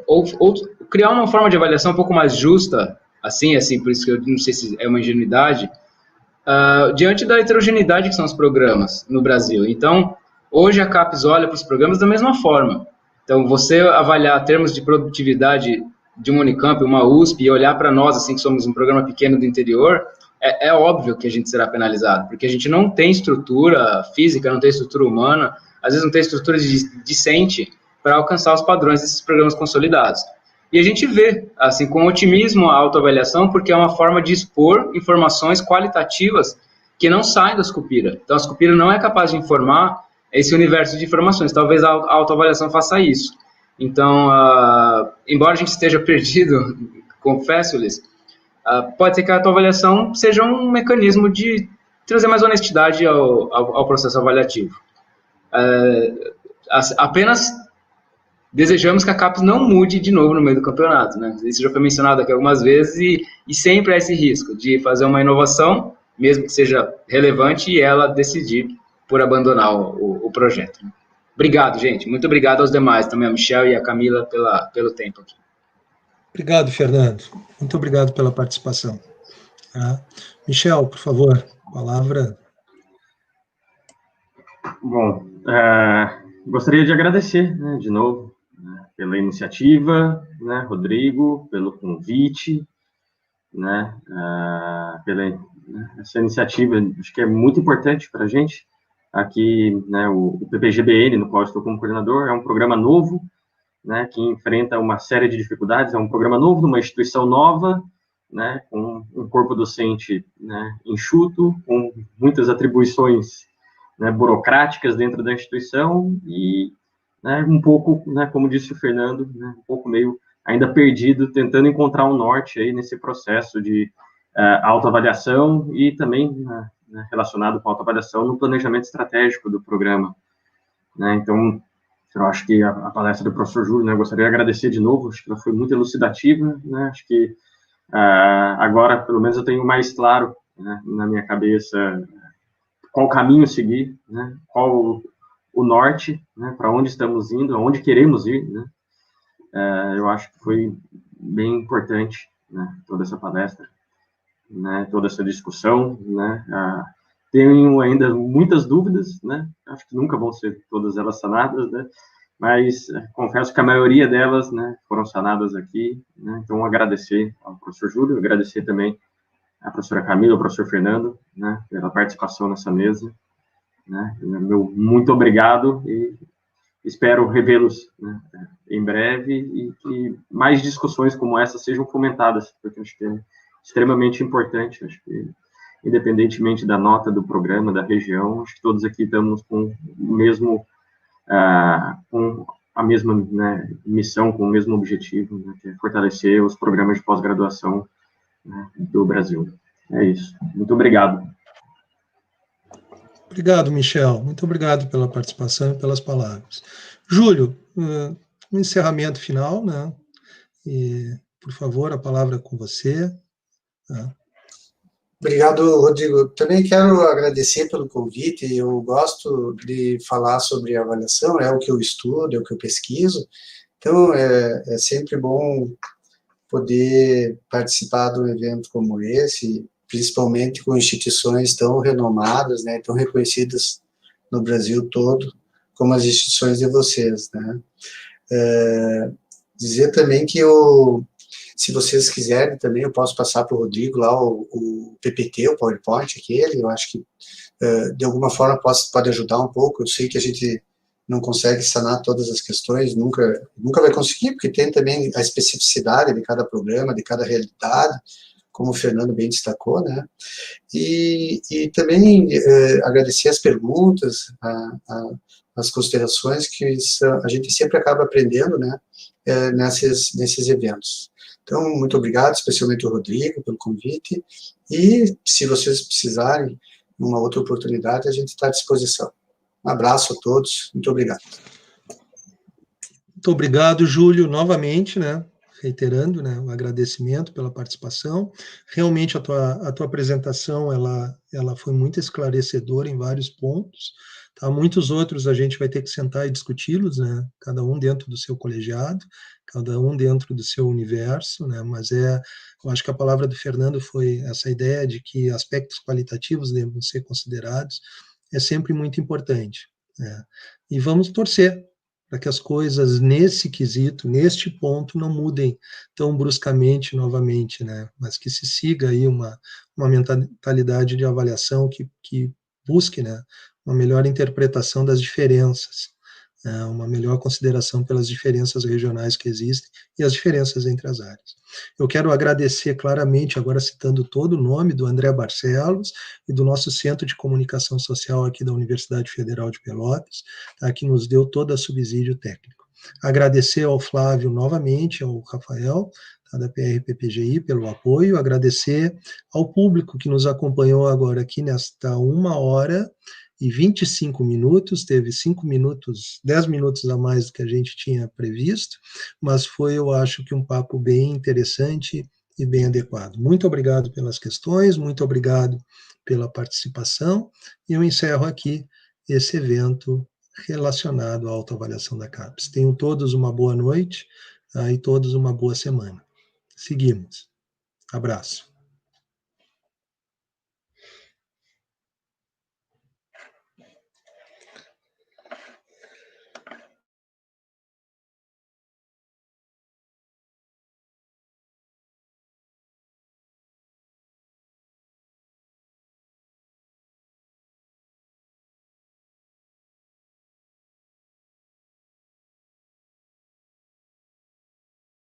ou criar uma forma de avaliação um pouco mais justa, assim, por isso que eu não sei se é uma ingenuidade, diante da heterogeneidade que são os programas no Brasil. Então, hoje a CAPES olha para os programas da mesma forma. Então, você avaliar termos de produtividade de uma Unicamp, uma USP, e olhar para nós, assim, que somos um programa pequeno do interior, é óbvio que a gente será penalizado, porque a gente não tem estrutura física, não tem estrutura humana, às vezes não tem estrutura decente para alcançar os padrões desses programas consolidados. E a gente vê, assim, com otimismo a autoavaliação, porque é uma forma de expor informações qualitativas que não saem da Sucupira. Então, a Sucupira não é capaz de informar esse universo de informações. Talvez a autoavaliação faça isso. Então, embora a gente esteja perdido, confesso-lhes, pode ser que a autoavaliação seja um mecanismo de trazer mais honestidade ao processo avaliativo. Apenas desejamos que a CAPES não mude de novo no meio do campeonato, né? Isso já foi mencionado aqui algumas vezes e sempre há esse risco de fazer uma inovação, mesmo que seja relevante, e ela decidir por abandonar o projeto. Obrigado, gente. Muito obrigado aos demais, também a Michel e a Camila pelo tempo aqui. Obrigado, Fernando. Muito obrigado pela participação. Michel, por favor, palavra. Bom, gostaria de agradecer, né, de novo, né, pela iniciativa, né, Rodrigo, pelo convite, né, essa iniciativa, acho que é muito importante para a gente. Aqui, né, o PPGBN, no qual estou como coordenador, é um programa novo, né, que enfrenta uma série de dificuldades, é um programa novo, numa instituição nova, né, com um corpo docente, né, enxuto, com muitas atribuições, né, burocráticas dentro da instituição e, né, um pouco, né, como disse o Fernando, né, um pouco meio ainda perdido, tentando encontrar um norte aí nesse processo de autoavaliação e também, né, relacionado com a autoavaliação no planejamento estratégico do programa, né. Então, eu acho que a palestra do professor Júlio, né, eu gostaria de agradecer de novo, acho que ela foi muito elucidativa, né, acho que agora, pelo menos, eu tenho mais claro, né, na minha cabeça qual caminho seguir, né, qual o norte, né, para onde estamos indo, aonde queremos ir, né. Eu acho que foi bem importante, né, toda essa palestra, né, toda essa discussão, né. Tenho ainda muitas dúvidas, né, acho que nunca vão ser todas elas sanadas, né, mas confesso que a maioria delas, né, foram sanadas aqui, né, então agradecer ao professor Júlio, agradecer também à professora Camila, ao professor Fernando, né, pela participação nessa mesa, né, meu muito obrigado e espero revê-los, né, em breve e que mais discussões como essa sejam fomentadas, porque acho que é extremamente importante, acho que independentemente da nota do programa, da região, acho que todos aqui estamos com o mesmo com a mesma, né, missão, com o mesmo objetivo, né, que é fortalecer os programas de pós-graduação, né, do Brasil. É isso. Muito obrigado. Obrigado, Michel. Muito obrigado pela participação e pelas palavras. Júlio, um encerramento final, né? E, por favor, a palavra é com você. Tá? Obrigado, Rodrigo. Também quero agradecer pelo convite. Eu gosto de falar sobre avaliação, é o que eu estudo, é o que eu pesquiso. Então, é sempre bom poder participar de um evento como esse, principalmente com instituições tão renomadas, né, tão reconhecidas no Brasil todo, como as instituições de vocês, né. Dizer também que se vocês quiserem também, eu posso passar para o Rodrigo lá o PPT, o PowerPoint aquele, eu acho que de alguma forma pode ajudar um pouco. Eu sei que a gente não consegue sanar todas as questões, nunca vai conseguir, porque tem também a especificidade de cada programa, de cada realidade, como o Fernando bem destacou, né? E também agradecer as perguntas, as considerações que a gente sempre acaba aprendendo, né, nesses eventos. Então, muito obrigado, especialmente o Rodrigo, pelo convite, e se vocês precisarem, numa outra oportunidade, a gente está à disposição. Um abraço a todos, muito obrigado. Muito obrigado, Júlio, novamente, né, reiterando, né, o agradecimento pela participação. Realmente a tua apresentação, ela foi muito esclarecedora em vários pontos, tá? Muitos outros a gente vai ter que sentar e discuti-los, né, cada um dentro do seu colegiado, cada um dentro do seu universo, né, mas eu acho que a palavra do Fernando foi essa ideia de que aspectos qualitativos devem ser considerados, é sempre muito importante, né? E vamos torcer para que as coisas nesse quesito, neste ponto, não mudem tão bruscamente novamente, né? Mas que se siga aí uma mentalidade de avaliação que busque, né, uma melhor interpretação das diferenças, né, uma melhor consideração pelas diferenças regionais que existem e as diferenças entre as áreas. Eu quero agradecer claramente, agora citando todo o nome do André Barcelos e do nosso Centro de Comunicação Social aqui da Universidade Federal de Pelotas, tá, que nos deu todo o subsídio técnico. Agradecer ao Flávio novamente, ao Rafael, tá, da PRPPGI, pelo apoio, agradecer ao público que nos acompanhou agora aqui nesta 1h25, teve 10 minutos a mais do que a gente tinha previsto, mas foi, eu acho que um papo bem interessante e bem adequado. Muito obrigado pelas questões, muito obrigado pela participação, e eu encerro aqui esse evento relacionado à autoavaliação da CAPES. Tenham todos uma boa noite, e todos uma boa semana. Seguimos. Abraço.